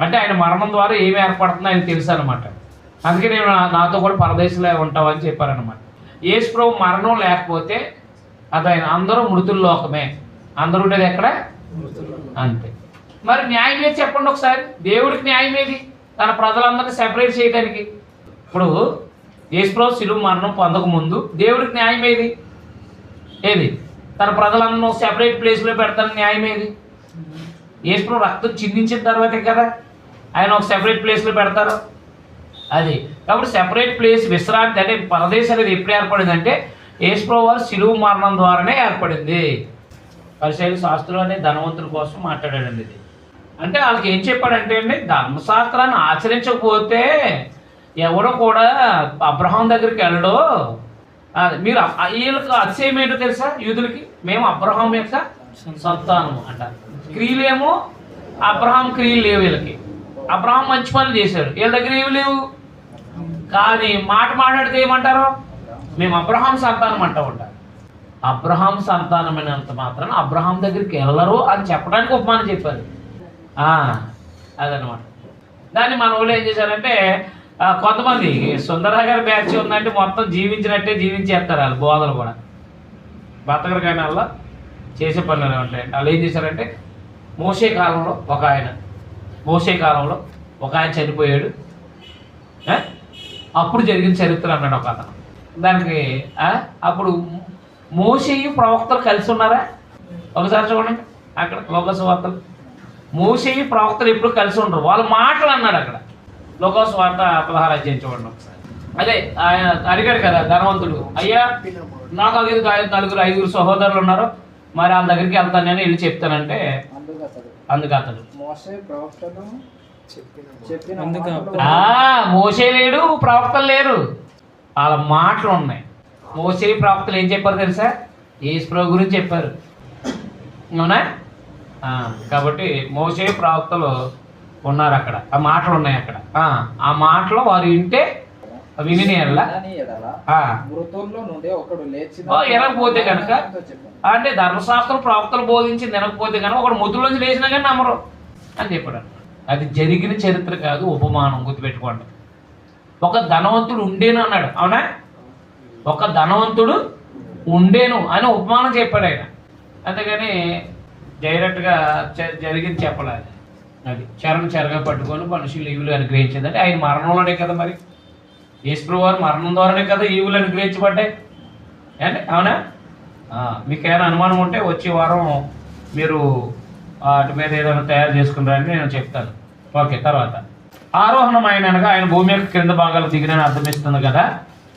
B: అంటే ఆయన మరణం ద్వారా ఏమి ఏర్పడుతుందో ఆయన తెలుసు అనమాట. అందుకే నేను నాతో కూడా పరదేశంలో ఉంటావని చెప్పారనమాట. యేసు ప్రభు మరణం లేకపోతే అది ఆయన అందరూ మృతుల లోకమే, అందరూ ఉండేది ఎక్కడ? అంతే. మరి న్యాయం ఏది చెప్పండి ఒకసారి? దేవుడికి న్యాయం ఏది? తన ప్రజలందరినీ సెపరేట్ చేయడానికి. ఇప్పుడు యేసు ప్రభు శిలువ మరణం పొందక ముందు దేవుడికి న్యాయం ఏది? తన ప్రజలందరూ సెపరేట్ ప్లేస్లో పెడతాను న్యాయం ఏది? యేసు ప్రభు రక్తం చిందించిన తర్వాతే కదా ఆయన ఒక సెపరేట్ ప్లేస్లో పెడతారు. అది కాబట్టి సెపరేట్ ప్లేస్, విశ్రాంతి, అంటే పరదేశం అనేది ఎప్పుడు ఏర్పడిందంటే యేసు ప్రభు వారు శిలువ మరణం ద్వారానే ఏర్పడింది. పరిశీలి శాస్త్రులు అనే ధనవంతుల కోసం మాట్లాడాడండి ఇది. అంటే వాళ్ళకి ఏం చెప్పాడంటే అండి, ధర్మశాస్త్రాన్ని ఆచరించకపోతే ఎవడో కూడా అబ్రహాం దగ్గరికి వెళ్ళడు. మీరు వీళ్ళకి అతిశయం ఏంటో తెలుసా? యూదులకి, మేము అబ్రహాం యొక్క సంతానము అంటారు. క్రియలేమో అబ్రహాం క్రియలు లేవు వీళ్ళకి. అబ్రహాం మంచి పనులు చేశాడు, వీళ్ళ దగ్గర ఏమి లేవు. కానీ మాట్లాడితే ఏమంటారు? మేము అబ్రహాం సంతానం అంటూ ఉంటారు. అబ్రహాం సంతానమైనంత మాత్రాన అబ్రహాం దగ్గరికి వెళ్ళరు అని చెప్పడానికి ఉపమానం చెప్పారు. అదనమాట. దాన్ని మన ఊళ్ళో ఏం చేశారంటే, కొంతమంది సుందర గారి బ్యాచ్ ఉందంటే మొత్తం జీవించినట్టే జీవించేస్తారు వాళ్ళు. బోధలు కూడా బతకరు, కానీ వాళ్ళ చేసే పనులు ఉంటాయి. వాళ్ళు ఏం చేశారంటే, మోసే కాలంలో ఒక ఆయన చనిపోయాడు, అప్పుడు జరిగిన చరిత్ర అన్నాడు ఒక అతను. దానికి అప్పుడు మోషేయు ప్రవక్తలు కలిసి ఉన్నారా? ఒకసారి చూడండి అక్కడ లోకసువార్తలు. మోషేయు ప్రవక్తలు ఎప్పుడు కలిసి ఉండరు, వాళ్ళ మాటలు అన్నాడు అక్కడ. లోకసువార్త 16 అధ్యాయం చూడండి ఒకసారి. అదే ఆయన అడిగాడు కదా ధనవంతుడు, అయ్యా నాకు 5 సహోదరులు ఉన్నారు, మరి వాళ్ళ దగ్గరికి వెళ్తాను నేను, వెళ్ళి చెప్తానంటే అందుకు అతడు మోసే లేడు, ప్రవక్తలు లేరు, వాళ్ళ మాటలు ఉన్నాయి. మోసే ప్రవక్తలు ఏం చెప్పారు తెలుసా? యేసు ప్రభు గురించి చెప్పారు. అవునా? కాబట్టి మోసే ప్రవక్తలు ఉన్నారు అక్కడ, ఆ మాటలు ఉన్నాయి అక్కడ. ఆ మాటలు వారు వింటే విని వినకపోతే కనుక, అంటే ధర్మశాస్త్రం ప్రవక్తలు బోధించి వినకపోతే కనుక ఒకడు మృతుల్లోంచి లేచినా కానీ నమ్మరు అని చెప్పాడు. అది జరిగిన చరిత్ర కాదు, ఉపమానం. గుర్తుపెట్టుకోండి. ఒక ధనవంతుడు ఉండేను అన్నాడు. అవునా? ఒక ధనవంతుడు ఉండేను అని ఉపమానం చెప్పాడు ఆయన. అంతేగాని డైరెక్ట్గా జరిగింది చెప్పలేదు. అది చెరగా పట్టుకొని మనుషులు ఈవులు అనుగ్రహించిందంటే ఆయన మరణంలోనే కదా, మరి యేసుప్రభువు వారు మరణం ద్వారానే కదా ఈవులు అనుగ్రహించబడ్డాయి అండి, అవునా? మీకు ఏమైనా అనుమానం ఉంటే వచ్చే వారం మీరు వాటి మీద ఏదైనా తయారు చేసుకుంటారని నేను చెప్తాను. ఓకే. తర్వాత ఆరోహణం అనగా ఆయన భూమి యొక్క క్రింద భాగాలు దిగినని అర్థమిస్తుంది కదా.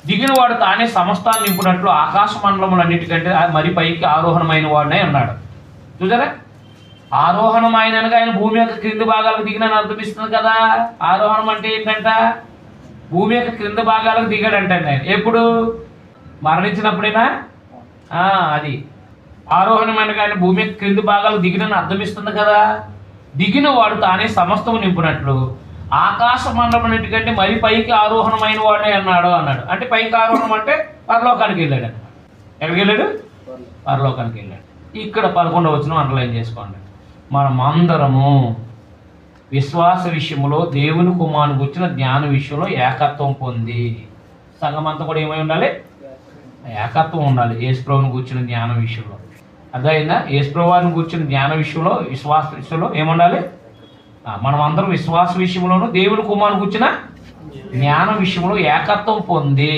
B: దిగిన వాడు తానే సమస్తాన్ని నింపునట్లు ఆకాశ మండలములన్నిటికంటే మరి పైకి ఆరోహణమైన వాడినే అన్నాడు. చూసారా, ఆరోహణమైనగా ఆయన భూమి యొక్క క్రింద భాగాలకు దిగినని అర్థమిస్తుంది కదా. ఆరోహణం అంటే ఏంటంట? భూమి యొక్క క్రింద భాగాలకు దిగాడంటే ఆయన ఎప్పుడు? మరణించినప్పుడేనా? అది ఆరోహణమైనగా ఆయన భూమి యొక్క క్రింద భాగాలకు దిగినని అర్థమిస్తుంది కదా. దిగిన వాడు తానే సమస్తము నింపునట్లు ఆకాశ మండలములన్నిటికంటే మరి పైకి ఆరోహణమైన వాడే అన్నాడు. అంటే పైకి ఆరోహణం అంటే పరలోకానికి వెళ్ళాడు. ఎక్కడికి వెళ్ళాడు? పరలోకానికి వెళ్ళాడు. ఇక్కడ 11వ వచనం అండర్లైన్ చేసుకోండి. మనమందరము విశ్వాస విషయంలో దేవుని కుమారుని గుర్చిన జ్ఞాన విషయంలో ఏకత్వం పొంది, సంఘం అంతా కూడా ఏమై ఉండాలి? ఏకత్వం ఉండాలి. యేసుప్రభువుని గుర్చిన జ్ఞాన విషయంలో. అదైనా యేసుప్రభువుని గుర్చిన జ్ఞాన విషయంలో, విశ్వాస విషయంలో ఏముండాలి? మనం అందరం విశ్వాస విషయంలోనూ దేవుని కుమారుని గుర్చిన జ్ఞాన విషయంలో ఏకత్వం పొంది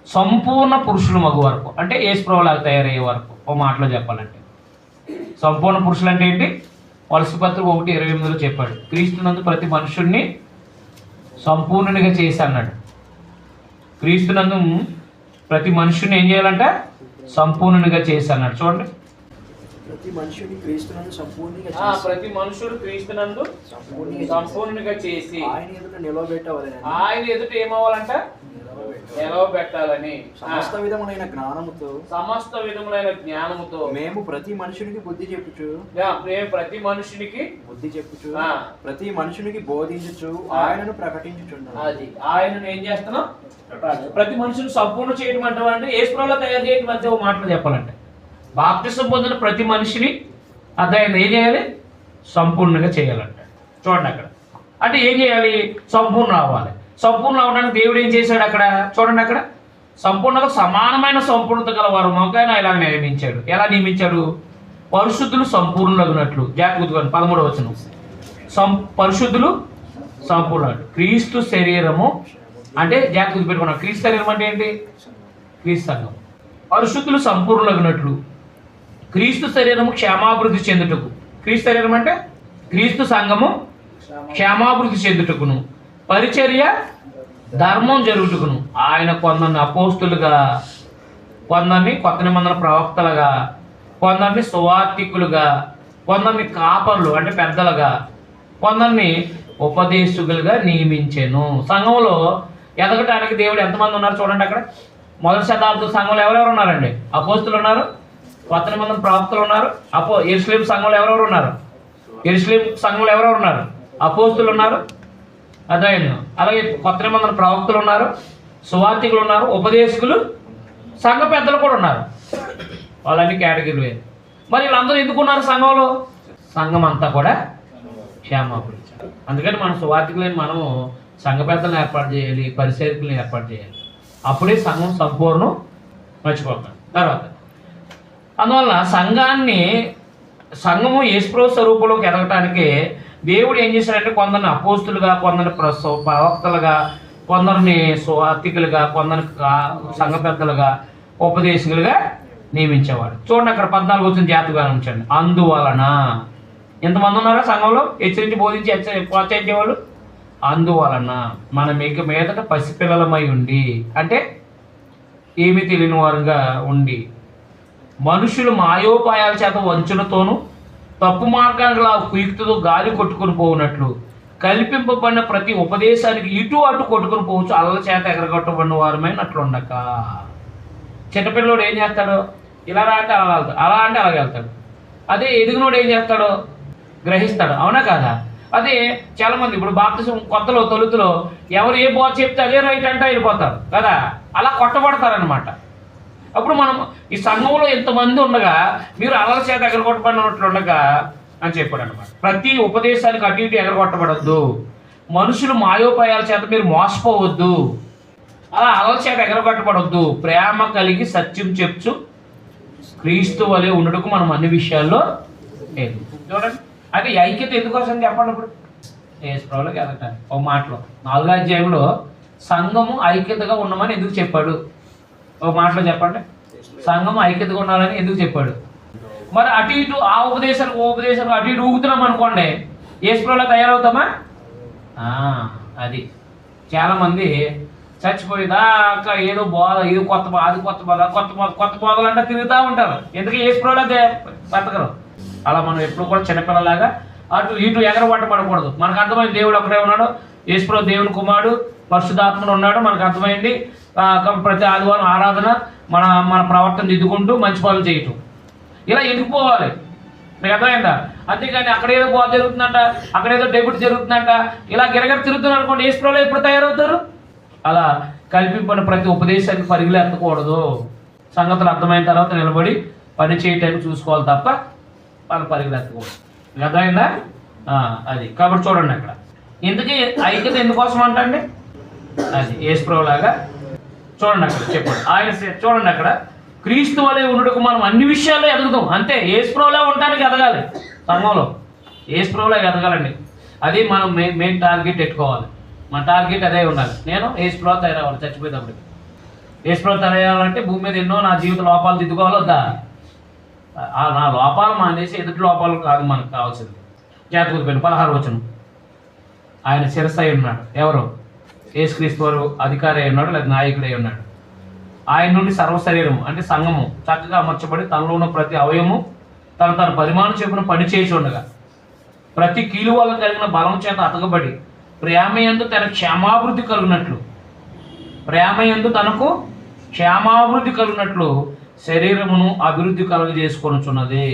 B: సంపూర్ణ పురుషులు మగు వరకు, అంటే యేసుప్రభువులాగా తయారయ్యే వరకు. ఓ మాటలో చెప్పాలంటే సంపూర్ణ పురుషులు అంటే ఏంటి? వలస పత్రిక 1:28 చెప్పాడు, క్రీస్తునందు ప్రతి మనుషుణ్ణి సంపూర్ణునిగా చేసి అన్నాడు. క్రీస్తునందు ప్రతి మనుషుని ఏం చేయాలంట? సంపూర్ణునిగా చేసి అన్నాడు. చూడండి,
E: ప్రతి మనుషుని క్రీస్తునందు సంపూర్ణంగా
B: ప్రతి మనుషుడు క్రీస్తునందు సంపూర్ణంగా చేసి
E: ఆయన ఎదుట నిలవబెట్టవాలని,
B: ఆయన ఎదుట ఏమవ్వాలంట? నిలవబెట్టాలని.
E: సమస్త విధములైన జ్ఞానముతో
B: మేము
E: ప్రతి మనుషునికి బుద్ధి చెప్పుచు,
B: ప్రతి మనుషునికి
E: ప్రతి మనుషునికి బోధించుచు ఆయనను ప్రకటించుచున్నాం.
B: అది ఆయనను ఏం చేస్తున్నాం? ప్రతి మనుషుని సంపూర్ణ చేయడం అంటే యేసుప్రభువులా తయారు చేయడం అంటే ఒక మాటలు చెప్పాలంటే బాప్తిసం పొందిన ప్రతి మనిషిని అధ్యాయం ఏం చేయాలి? సంపూర్ణంగా చేయాలంట. చూడండి అక్కడ అంటే ఏం చేయాలి? సంపూర్ణ అవ్వాలి. సంపూర్ణ అవ్వడానికి దేవుడు ఏం చేశాడు అక్కడ? చూడండి, అక్కడ సంపూర్ణంగా సమానమైన సంపూర్ణత గలవారు మొక్కైనా ఇలా నియమించాడు. ఎలా నియమించాడు? పరిశుద్ధులు సంపూర్ణులగినట్లు. జాగ్రత్తగా 13వ వచనం. పరిశుద్ధులు సంపూర్ణ. క్రీస్తు శరీరము అంటే జాగ్రత్త పెట్టుకున్నాం. క్రీస్తు శరీరం అంటే ఏంటి? క్రీస్తు సంఘం. పరిశుద్ధులు సంపూర్ణులగినట్లు క్రీస్తు శరీరము క్షేమాభివృద్ధి చెందుటకు. క్రీస్తు శరీరం అంటే క్రీస్తు సంఘము క్షేమాభివృద్ధి చెందుటకును, పరిచర్య ధర్మం జరుగుటకును ఆయన కొందరిని అపోస్తులుగా, కొందరిని కొత్త నిబంధన ప్రవక్తలుగా, కొందరిని సువార్తికులుగా, కొందరిని కాపర్లు అంటే పెద్దలుగా, కొందరిని ఉపదేశకులుగా నియమించాను. సంఘంలో ఎదగటానికి దేవుడు ఎంతమంది ఉన్నారు చూడండి. అక్కడ మొదటి శతాబ్దం సంఘంలో ఎవరెవరు ఉన్నారండి? అపోస్తులు ఉన్నారు, కొత్త నిబంధన ప్రవక్తలు ఉన్నారు. యెరూషలేం సంఘంలో ఎవరెవరు ఉన్నారు? యెరూషలేం సంఘంలో ఎవరెవరు ఉన్నారు? అపోస్తులు ఉన్నారు. అలాగే కొత్త నిబంధన ప్రవక్తలు ఉన్నారు, సువార్తికులు ఉన్నారు, ఉపదేశకులు, సంఘ పెద్దలు కూడా ఉన్నారు. వాళ్ళని కేటగిరీ వేరు. మరి వీళ్ళందరూ ఎందుకున్నారు సంఘంలో? సంఘం అంతా కూడా క్షేమాభివృద్ధి. అందుకని మన సువార్తికులని మనము సంఘ పెద్దలను ఏర్పాటు చేయాలి, పరిచర్యకులను ఏర్పాటు చేయాలి. అప్పుడే సంఘం సంపూర్ణం. మర్చిపోతాం. తర్వాత అందువల్ల సంఘము యేసుప్రభు స్వరూపంలోకి ఎదగటానికి దేవుడు ఏం చేశాడంటే కొందరిని అపోస్తులుగా, కొందరిని ప్రవక్తలుగా, కొందరిని సువార్తికులుగా, కొందరిని సంఘ పెద్దలుగా, ఉపదేశకులుగా నియమించేవాడు. చూడండి అక్కడ 14 వచ్చిన జాగ్రత్తగా ఉంచండి. అందువలన ఎంతమంది ఉన్నారా సంఘంలో? హెచ్చరించి బోధించి ప్రోత్సహించేవాళ్ళు. అందువలన మనం ఇక మీదట పసిపిల్లలమై ఉండి, అంటే ఏమి తెలియని వారుగా ఉండి, మనుషులు మాయోపాయాల చేత వంచనతోనూ తప్పు మార్గానికి కుయుక్తితో గాలి కొట్టుకుని పోవునట్లు కల్పింపబడిన ప్రతి ఉపదేశానికి ఇటు అటు కొట్టుకుని పోవచ్చు అల్లల చేత ఎగరగొట్టబడిన వారమైనట్లుండక. చిన్నపిల్లడు ఏం చేస్తాడు? ఇలా అంటే అలా వెళ్తాడు, అలా అంటే అలాగే వెళ్తాడు. అదే ఎదిగినోడు ఏం చేస్తాడు? గ్రహిస్తాడు. అవునా కాదా? అదే చాలామంది ఇప్పుడు బాప్తిసం కొత్తలో తొలుతులో ఎవరు ఏ బోధ చెప్తే అదే రైట్ అంటే వెళ్ళిపోతారు కదా, అలా కొట్టబడతారనమాట. అప్పుడు మనం ఈ సంఘంలో ఎంతమంది ఉండగా మీరు అలల చేత ఎగరగొట్టబడినట్లు ఉండగా అని చెప్పాడు అనమాట. ప్రతి ఉపదేశానికి అటు ఇటు ఎగరగొట్టబడద్దు, మనుషులు మాయోపాయాల చేత మీరు మోసపోవద్దు, అలా అలల చేత ఎగరగొట్టబడద్దు, ప్రేమ కలిగి సత్యం చెప్చు క్రీస్తు వలె ఉండటకు మనం అన్ని విషయాల్లో చూడండి, అంటే ఈ ఐక్యత ఎందుకోసం చెప్పండి. ఇప్పుడు యేసు ప్రభువులోకి ఎదగటానికి ఒక మాటలో 4వ అధ్యాయంలో సంఘము ఐక్యతగా ఉండమని ఎందుకు చెప్పాడు? ఒక మాటలో చెప్పండి, సంఘం ఐక్యతగా ఉండాలని ఎందుకు చెప్పాడు? మరి అటు ఇటు ఆ ఉపదేశాలు అటు ఇటు ఊగుతున్నాం అనుకోండి, యేసు ప్రభువులా తయారవుతామా? అది చాలామంది చచ్చిపోయేదాకా ఏదో బోధ, ఇది కొత్త బోధలు అంటే తిరుగుతూ ఉంటారు. ఎందుకు యేసు ప్రభువులా బతకరు. అలా మనం ఎప్పుడు కూడా చిన్నపిల్లలాగా అటు ఇటు ఎగరబట్టబడకూడదు. మనకు అర్థమైంది దేవుడు ఒకడే ఉన్నాడు, యేసు ప్రభువు దేవుని కుమారుడు, పరిశుద్ధాత్ముడు ఉన్నాడు, మనకు అర్థమైంది. ప్రతి ఆదివారం ఆరాధన, మన ప్రవర్తన దిద్దుకుంటూ మంచి పనులు చేయటం, ఇలా ఎందుకు పోవాలి? మీకు అర్థమైందా? అంతేకాని అక్కడేదో బోధ జరుగుతుందంట, అక్కడేదో డెబ్యూట్ జరుగుతుందంట, ఇలా గిరగర తిరుగుతున్నారు అనుకోండి, యేసు ప్రభువులు ఎప్పుడు తయారవుతారు? అలా కల్పింపని ప్రతి ఉపదేశానికి పరుగులు ఎత్తకూడదు. సంగతులు అర్థమైన తర్వాత నిలబడి పని చేయటానికి చూసుకోవాలి తప్ప వాళ్ళ పరుగులు ఎత్తకూడదు. మీకు అర్థమైందా? అది కాబట్టి చూడండి, అక్కడ ఇందుకే ఐక్యత ఎందుకోసం అంటండి, అది యేసు ప్రభువులాగా చూడండి అక్కడ చెప్పండి. ఆయన చూడండి అక్కడ క్రీస్తు వలె ఉండటకు మనం అన్ని విషయాల్లో ఎదుగుతాం. అంతే, యేసు ప్రభువులా ఉండటానికి ఎదగాలి. సంఘంలో యేసు ప్రభువులా ఎదగాలండి. అది మనం మెయిన్ టార్గెట్ పెట్టుకోవాలి. మన టార్గెట్ అదే ఉండాలి. నేను యేసు ప్రభువు తయారవ్వాలి. చచ్చిపోయేటప్పుడు యేసు ప్రభువు తయారవ్వాలంటే భూమి మీద ఎన్నో నా జీవిత లోపాలు దిద్దుకోవాలి వద్దా? నా లోపాలు మానేసి ఎదుటి లోపాలు కాదు మనకు కావాల్సింది. జాతకుడిపోయిన 16వ వచనం, ఆయన శిరస్సు అయి ఉన్నాడు. ఎవరు? యేసుక్రీస్తు వారు అధికారి అయి ఉన్నాడు, లేదా నాయకుడు అయి ఉన్నాడు. ఆయన నుండి సర్వశరీరము అంటే సంఘము చక్కగా అమర్చబడి తనలో ఉన్న ప్రతి అవయము తన పరిమాణం చొప్పున పని చేసి ఉండగా ప్రతి కీలు వల్ల కలిగిన బలం చేత అతకబడి ప్రేమయందు తన క్షేమాభివృద్ధి కలిగినట్లు శరీరమును అభివృద్ధి కలుగజేసుకొనుచున్నది.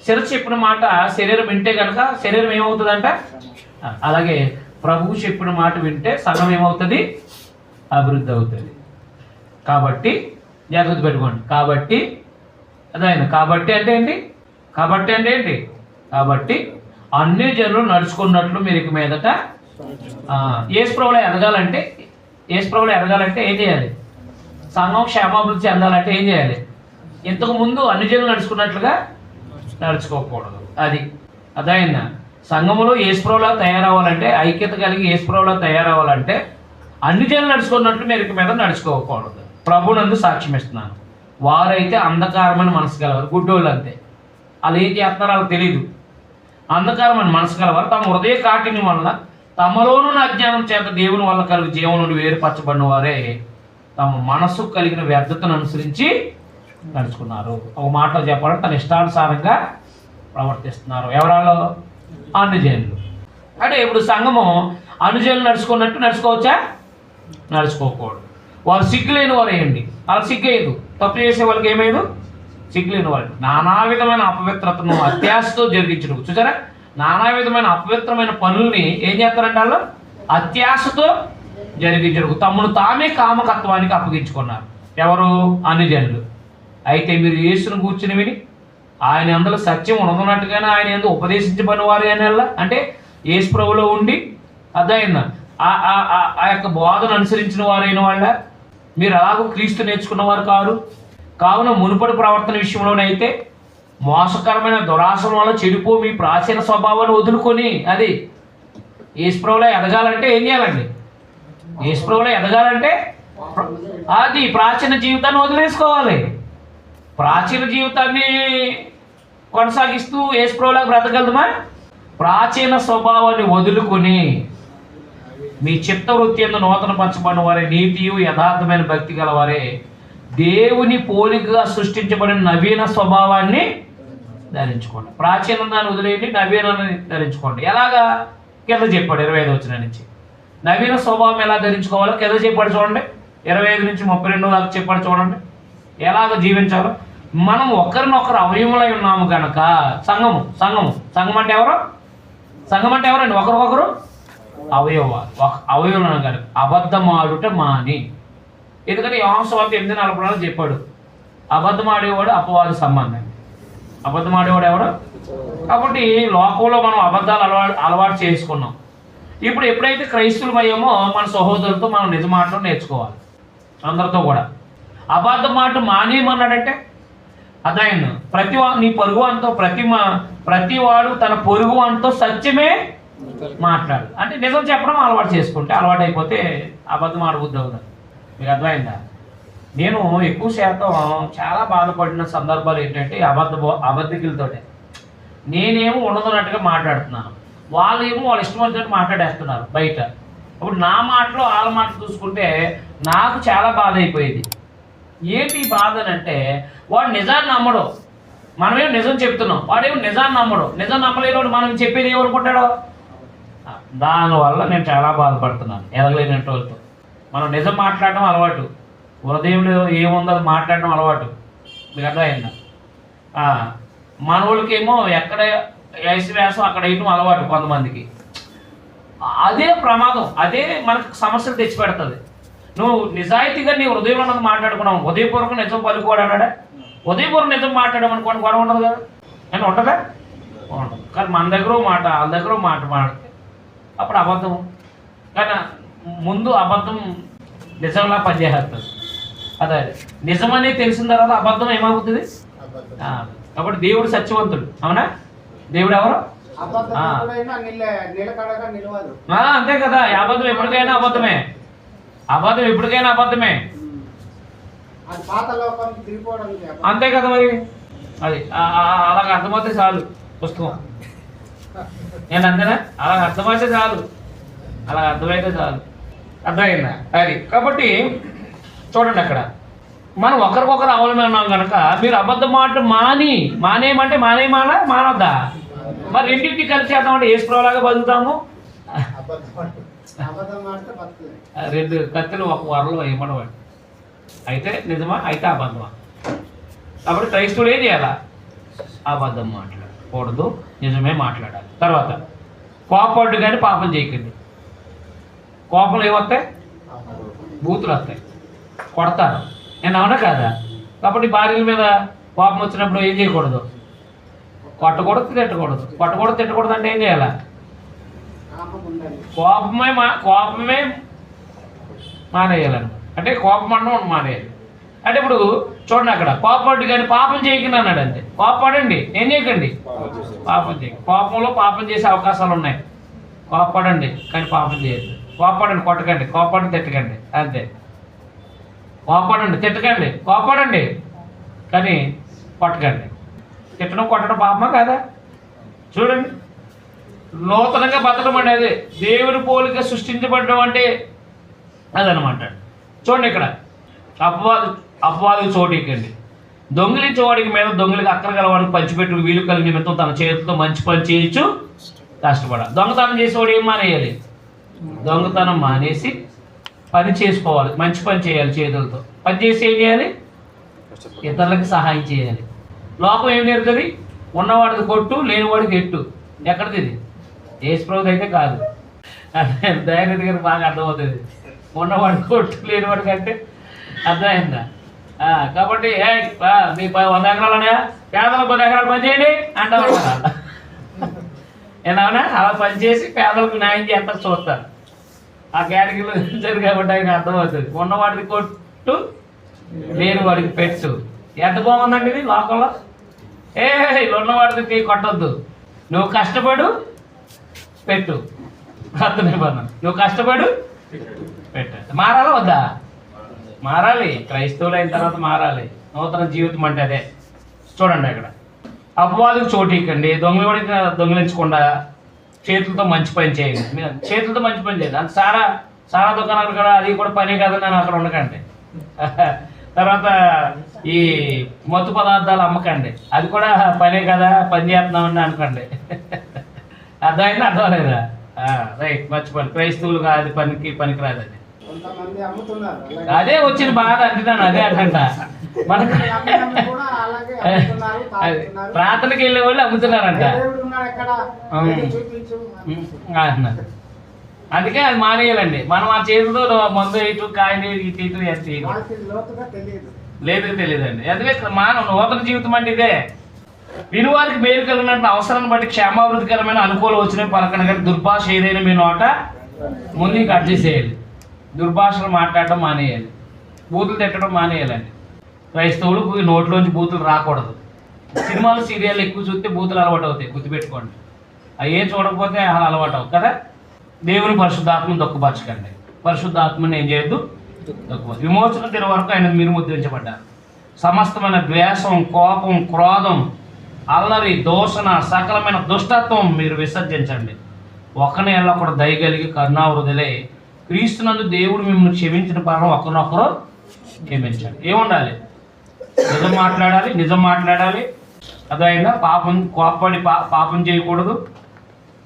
B: శిరస్సు చెప్పిన మాట శరీరం వింటే కనుక శరీరం ఏమవుతుందంట? అలాగే ప్రభువు చెప్పిన మాట వింటే సంఘం ఏమవుతుంది? అభివృద్ధి అవుతుంది. కాబట్టి జాగ్రత్త పెట్టుకోండి. కాబట్టి అదైనా కాబట్టి అంటే ఏంటి? కాబట్టి అన్ని జనులు నడుచుకున్నట్లు మీరు ఇక మీదట యేసు ప్రభువులో ఎదగాలంటే ఏం చేయాలి? సంఘం క్షేమాభివృద్ధి చెందాలంటే ఏం చేయాలి? ఇంతకు ముందు అన్ని జనులు నడుచుకున్నట్లుగా నడుచుకోకూడదు. అది అదైనా సంఘములో యేసు ప్రభువులా తయారవ్వాలంటే, ఐక్యత కలిగి యేసు ప్రభువులా తయారవ్వాలంటే అన్ని జనులు నడుచుకున్నట్లు మీరు ఇక మీద నడుచుకోకూడదు. ప్రభునందు సాక్ష్యం ఇస్తున్నాను, వారైతే అంధకారమైన మనసు గలవారు, గుడ్డోళ్ళు అంతే. వాళ్ళు ఏం చేస్తారో వాళ్ళకి తెలియదు. అంధకారమైన మనసు గలవారు తమ హృదయ కాఠిన్యం వల్ల తమలోనున్న అజ్ఞానం చేత దేవుని వల్ల కలుగు జీవం నుండి వేరుపరచబడిన వారే తమ మనసు కలిగిన వ్యర్థతను అనుసరించి నడుచుకున్నారు. ఒక మాటలో చెప్పాలంటే తన ఇష్టానుసారంగా ప్రవర్తిస్తున్నారు. ఎవరాలో? అనుజనులు. అంటే ఇప్పుడు సంఘము అనుజనులు నడుచుకున్నట్టు నడుచుకోవచ్చా? నడుచుకోకూడదు. వారు సిగ్గులేని వారు వేయండి, వాళ్ళు సిగ్గేయదు. తప్పు చేసే వాళ్ళకి ఏమేదు? సిగ్గులేని వారు. నానా విధమైన అపవిత్రతను అత్యాశతో జరిగించడం. చూసారా, నానా విధమైన అపవిత్రమైన పనుల్ని ఏం చేస్తారంటే వాళ్ళు అత్యాశతో జరిగించడం. తమను తామే కామకత్వానికి అప్పగించుకున్నారు. ఎవరు? అనుజనులు. అయితే మీరు యేసును కూర్చుని విని ఆయన అందులో సత్యం ఉన్నట్టుగానే ఆయన ఎందుకు ఉపదేశించబడిన వారు అని అంటే యేసు ప్రభువులో ఉండి అర్థమైందా ఆ యొక్క బోధను అనుసరించిన వారైన వాళ్ళ మీరు అలాగూ క్రీస్తు నేర్చుకున్నవారు కావున మునుపటి ప్రవర్తన విషయంలోనైతే మోసకరమైన దురాశల వల్ల చెడిపో మీ ప్రాచీన స్వభావాన్ని వదులుకొని అది యేసు ప్రభువులో ఎదగాలంటే ఏం చేయాలండి? యేసు ప్రభువులో ఎదగాలంటే అది ప్రాచీన జీవితాన్ని వదిలేసుకోవాలి. ప్రాచీన జీవితాన్ని కొనసాగిస్తూ యేసు ప్రభువులా బ్రతకగలమా? ప్రాచీన స్వభావాన్ని వదులుకొని మీ చిత్తవృత్తి యందు నూతన పరచబడిన వారే నీతియు యథార్థమైన భక్తి గలవారే దేవుని పోలికగా సృష్టించబడిన నవీన స్వభావాన్ని ధరించుకోండి. ప్రాచీన దాన్ని వదిలేయండి, నవీనాన్ని ధరించుకోండి. ఎలాగా? కింద చెప్పాడు 25వ వచనం నుంచి. నవీన స్వభావం ఎలా ధరించుకోవాలో కింద చెప్పాడు చూడండి. 25 నుంచి 32 దాకా చెప్పాడు చూడండి. ఎలాగ జీవించాలో. మనం ఒకరినొకరు అవయములై ఉన్నాము కనుక సంఘం అంటే ఎవరు? సంఘం అంటే ఎవరండి? ఒకరికొకరు అవయవాలు కనుక అబద్ధమాడుట మాని. ఎందుకంటే యోహాను సువార్త 8:44 చెప్పాడు, అబద్ధమాడేవాడు అపవాది సంబంధం. అబద్ధమాడేవాడు ఎవరు? కాబట్టి లోకంలో మనం అబద్ధాలు అలవాటు చేసుకున్నాం. ఇప్పుడు ఎప్పుడైతే క్రైస్తవులమయ్యామో మన సహోదరులతో మనం నిజ మాటలు నేర్చుకోవాలి. అందరితో కూడా అబద్ధ మాట మానేయమన్నాడంటే అదైన నీ పొరుగు అంతో ప్రతివాడు తన పొరుగు అంతో సత్యమే మాట్లాడు. అంటే నిజం చెప్పడం అలవాటు చేసుకుంటే, అలవాటు అయిపోతే అబద్ధం ఆడబుద్ధి అవుతుంది. మీకు అర్థమైందా? నేను ఎక్కువ శాతం చాలా బాధపడిన సందర్భాలు ఏంటంటే అబద్ధికులతోటే. నేనేమో ఉండదున్నట్టుగా మాట్లాడుతున్నాను, వాళ్ళేమో వాళ్ళ ఇష్టం వచ్చినట్టు మాట్లాడేస్తున్నారు బయట. అప్పుడు నా మాటలు వాళ్ళ మాటలు చూసుకుంటే నాకు చాలా బాధ అయిపోయేది. ఏంటి బాధ అంటే, వాడు నిజాన్ని నమ్మడు, మనమేమో నిజం చెప్తున్నాం, వాడేమో నిజాన్ని నమ్మడు. నిజం నమ్మలేని మనం చెప్పేది ఏమనుకుంటాడో. దానివల్ల నేను చాలా బాధపడుతున్నాను ఎదగలేనట్టు వాళ్ళతో. మనం నిజం మాట్లాడడం అలవాటు, హృదయంలో ఏముందో అది మాట్లాడడం అలవాటు. మీకు అర్థమైందా? మనోళ్ళకేమో ఎక్కడ వేసం అక్కడ వేయటం అలవాటు కొంతమందికి. అదే ప్రమాదం, అదే మనకు సమస్యలు తెచ్చిపెడుతుంది. నువ్వు నిజాయితీగా నీ హృదయంలో ఉన్నది మాట్లాడుకున్నావు, ఉదయపూర్వకం నిజం పలుకోడు అన్నాడా? ఉదయపూర్వకం నిజం మాట్లాడమనుకోండి గొడవ ఉండదు కదా, అని ఉంటుందా? ఉండదు. కానీ మన దగ్గర మాట వాళ్ళ దగ్గర మాట మాడితే అప్పుడు అబద్ధం. కానీ ముందు అబద్ధం నిజంలా పనిచేస్తుంది. అదే నిజమని తెలిసిన తర్వాత అబద్ధం ఏమవుతుంది? కాబట్టి దేవుడు సత్యవంతుడు. అవునా? దేవుడు ఎవరు? అంతే కదా. అబద్ధం ఎప్పటికైనా అబద్ధమే, అబద్ధం ఎప్పటికైనా అబద్ధమే. అంతే కదా మరి. అది అలాగ అర్థమైతే చాలు పుస్తకం. నేను అంతేనా? అలా అర్థమైతే చాలు, అలా అర్థమైతే చాలు. అర్థమైందా? అది కాబట్టి చూడండి, అక్కడ మనం ఒకరికొకరు అవలమన్నాం కనుక మీరు అబద్ధ మాట మానేయమంటే మానొద్దా? మరి రెండింటికి కలిసి చేద్దామంటే ఏసుప్రభులాగా బతుకుతాము. రెండు కత్తులు ఒక వరలో వేయమనవాడు. అయితే నిజమా, అయితే అబద్ధమా? కాబట్టి క్రైస్తవుడు ఏం చేయాలా? అబద్ధం మాట్లాడకూడదు, నిజమే మాట్లాడాలి. తర్వాత కోపడ్డు కానీ పాపం చేయకండి. కోపంలో ఏమొస్తాయి? బూతులు వస్తాయి, కొడతారు. నేను అవునా కాదా? కాబట్టి భార్యల మీద కోపం వచ్చినప్పుడు ఏం చేయకూడదు? కొట్టకూడదు, తిట్టకూడదు. కొట్టకూడదు, తిట్టకూడదు అంటే ఏం చేయాలా? కోపమే మానేయాలను. అంటే కోపం అన్నం మానేయాలి. అంటే ఇప్పుడు చూడండి, అక్కడ కోపపడి కానీ పాపం చేయకండి అన్నాడు. అంతే. కోపపడండి, ఏం చేయకండి? పాపం చేయకండి. కోపంలో పాపం చేసే అవకాశాలు ఉన్నాయి. కోపపడండి కానీ పాపం చేయద్దు. కోపపడండి, కొట్టకండి. కోపపడండి, తిట్టకండి. అంతే. కోపపడండి, తిట్టకండి. కోపపడండి కానీ కొట్టకండి. తిట్టడం కొట్టడం పాపమా కాదా? చూడండి, నూతనంగా బతకడం అనేది దేవుని పోలిక సృష్టించబడడం అంటే అదనమాట. చూడండి, ఇక్కడ అపవాదికి చోటు ఎక్కండి. దొంగిలించేవాడికి మీద దొంగలికి అక్కర గలవాడికి పంచిపెట్టు వీలు కలిగిన నిమిత్తం తన చేతితో మంచి పని చేయొచ్చు కష్టపడాలి. దొంగతనం చేసేవాడు ఏం మానేయాలి? దొంగతనం మానేసి పని చేసుకోవాలి, మంచి పని చేయాలి. చేతులతో పని చేసి ఏం చేయాలి? ఇతరులకు సహాయం చేయాలి. లోకం ఏం నేర్పుతుంది? ఉన్నవాడికి కొట్టు, లేనివాడికి ఎట్టు. ఎక్కడిది ఇది? యేసుప్రభుది అయితే కాదు. దయానిధి గారికి బాగా అర్థమవుతుంది. ఉన్నవాడికి కొట్టు, లేనివాడికి అంటే అర్థమైందా? కాబట్టి మీ 100 ఎకరాలు ఉన్నాయా, పేదలకు 10 ఎకరాలు పని చేయండి అంటారు కదా. ఏమన్నా అలా పనిచేసి పేదలకు న్యాయం చేస్తారు, చూస్తారు. ఆ కేటగిరీలో జరిగి కాబట్టి ఆయనకు అర్థమవుతుంది. ఉన్నవాడికి కొట్టు, లేని వాడికి పెట్టు. ఎంత బాగుందండి ఇది లోకంలో. ఉన్నవాడికి కొట్టొద్దు, నువ్వు కష్టపడు పెట్టు. అర్థం నిబంధన, నువ్వు కష్టపడు పెట్టు. మారాలా వద్దా? మారాలి. క్రైస్తవులు అయిన తర్వాత మారాలి. నూతన జీవితం అంటే అదే. చూడండి, అక్కడ అపవాదికి చోటు ఇక్కండి. దొంగలవాడికి దొంగిలించకుండా చేతులతో మంచి పని చేయండి. చేతులతో మంచి పని చేయండి. అది సారా దుకాణాలు కూడా అది కూడా పనే కదండి అని అక్కడ ఉండకండి. తర్వాత ఈ మత్తు పదార్థాలు అమ్మకండి, అది కూడా పనే కదా, పని చేస్తున్నామని అనుకోండి. అర్థమైందా? అర్థమలేదా? రైట్, మర్చిపోండి. క్రైస్తవులు అది పనికిరాదు. అది అదే వచ్చిన బాధ అంటున్నాను. అదే అంట మనకు ప్రార్థనకి వెళ్ళే వాళ్ళు అమ్ముతున్నారంట. అందుకే అది మానేయాలండి. మనం ఆ చేతితో మందు ఇటు కాయలు ఇటు ఇటు లేదు, తెలియదండి. అందుకే నూతన జీవితం అంటే ఇదే. వినువారికి మేలు కలిగినట్టు అవసరాన్ని బట్టి క్షేమాభివృద్ధికరమైన అనుకూలం వచ్చిన పలకన కానీ దుర్భాష ఏదైనా మీ నోట ముందు కట్ చేసేయాలి. దుర్భాషలు మాట్లాడటం మానేయాలి, బూతులు తిట్టడం మానేయాలండి. క్రైస్తవులకు నోట్లోంచి బూతులు రాకూడదు. సినిమాలు సీరియల్ ఎక్కువ చూస్తే బూతులు అలవాటు అవుతాయి, గుర్తుపెట్టుకోండి. అవి ఏం చూడకపోతే అలా అలవాటు అవు కదా. దేవుని పరిశుద్ధాత్మను దొక్కపరచకండి. పరిశుద్ధాత్మని ఏం చేయొద్దు, దొక్కపరచు. విమోచన దిన వరకు ఆయన మీరు ముద్రించబడ్డారు. సమస్తమైన ద్వేషం, కోపం, క్రోధం, అల్లరి, దూషణ, సకలమైన దుష్టత్వం మీరు విసర్జించండి. ఒకరిని ఎల్ల కూడా దయగలిగి కరుణావృధులే క్రీస్తునందు దేవుడు మిమ్మల్ని క్షమించిన పరం ఒకరినొకరు క్షమించండి. ఏముండాలి? నిజం మాట్లాడాలి. అదైనా పాపం కోపడి పాపం చేయకూడదు.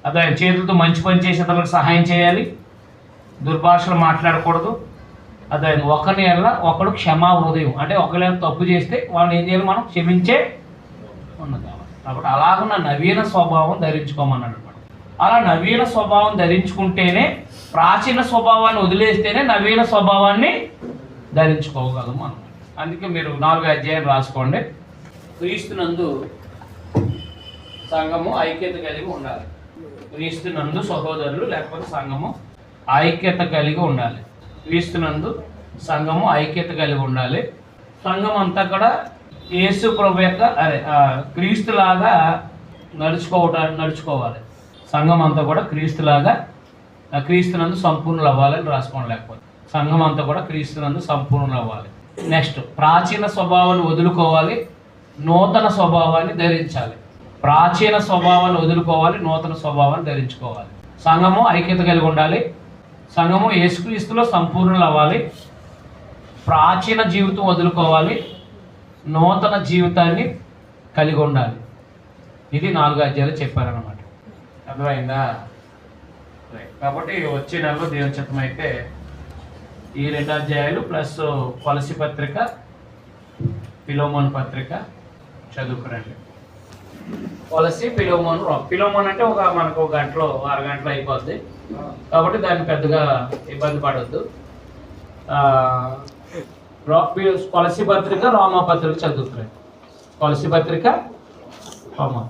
B: అదే చేతులతో మంచి పని చేసే తనకు సహాయం చేయాలి. దుర్భాషలు మాట్లాడకూడదు. అదే ఒకరిని ఎల్ల ఒకడు క్షమా హృదయం, అంటే ఒకరిని తప్పు చేస్తే వాళ్ళని ఏం చేయాలి? మనం క్షమించే ఉన్నది కాబట్టి అలాగున్న నవీన స్వభావం ధరించుకోమన్నాడు. అలా నవీన స్వభావం ధరించుకుంటేనే, ప్రాచీన స్వభావాన్ని వదిలేస్తేనే నవీన స్వభావాన్ని ధరించుకోగలం మనం. అందుకే మీరు 4 అధ్యాయాలు రాసుకోండి. క్రీస్తునందు సంఘము ఐక్యత కలిగి ఉండాలి. క్రీస్తునందు సహోదరులు లేకపోతే సంఘము ఐక్యత కలిగి ఉండాలి. క్రీస్తునందు సంఘము ఐక్యత కలిగి ఉండాలి. సంఘం అంతా కూడా యేసు ప్రభు యొక్క క్రీస్తులాగా నడుచుకోవాలి. సంఘం అంతా కూడా క్రీస్తునందు సంపూర్ణులు అవ్వాలని రాసుకోండి. లేకపోతే సంఘం అంతా కూడా క్రీస్తునందు సంపూర్ణులు అవ్వాలి. నెక్స్ట్, ప్రాచీన స్వభావాన్ని వదులుకోవాలి, నూతన స్వభావాన్ని ధరించాలి. ప్రాచీన స్వభావాన్ని వదులుకోవాలి, నూతన స్వభావాన్ని ధరించుకోవాలి. సంఘము ఐక్యత కలిగి ఉండాలి. సంఘము యేసుక్రీస్తులో సంపూర్ణులు అవ్వాలి. ప్రాచీన జీవితం వదులుకోవాలి, నూతన జీవితాన్ని కలిగి ఉండాలి. ఇది 4 అధ్యాయాలు చెప్పారన్నమాట. అర్థమైందా? కాబట్టి వచ్చే నెలలో దేవుని చిత్తం అయితే ఈ 2 అధ్యాయాలు ప్లస్ కొలసి పత్రిక, ఫిలోమోన్ పత్రిక చదువుకురండి. కొలసి, ఫిలోమోన్ అంటే మనకు 1 గంటలో 6 గంటలు అయిపోద్ది. కాబట్టి దాన్ని పెద్దగా ఇబ్బంది పడవద్దు. కొలసి పత్రిక, రోమా పత్రిక చదువుకురండి. కొలసి పత్రిక, రోమా.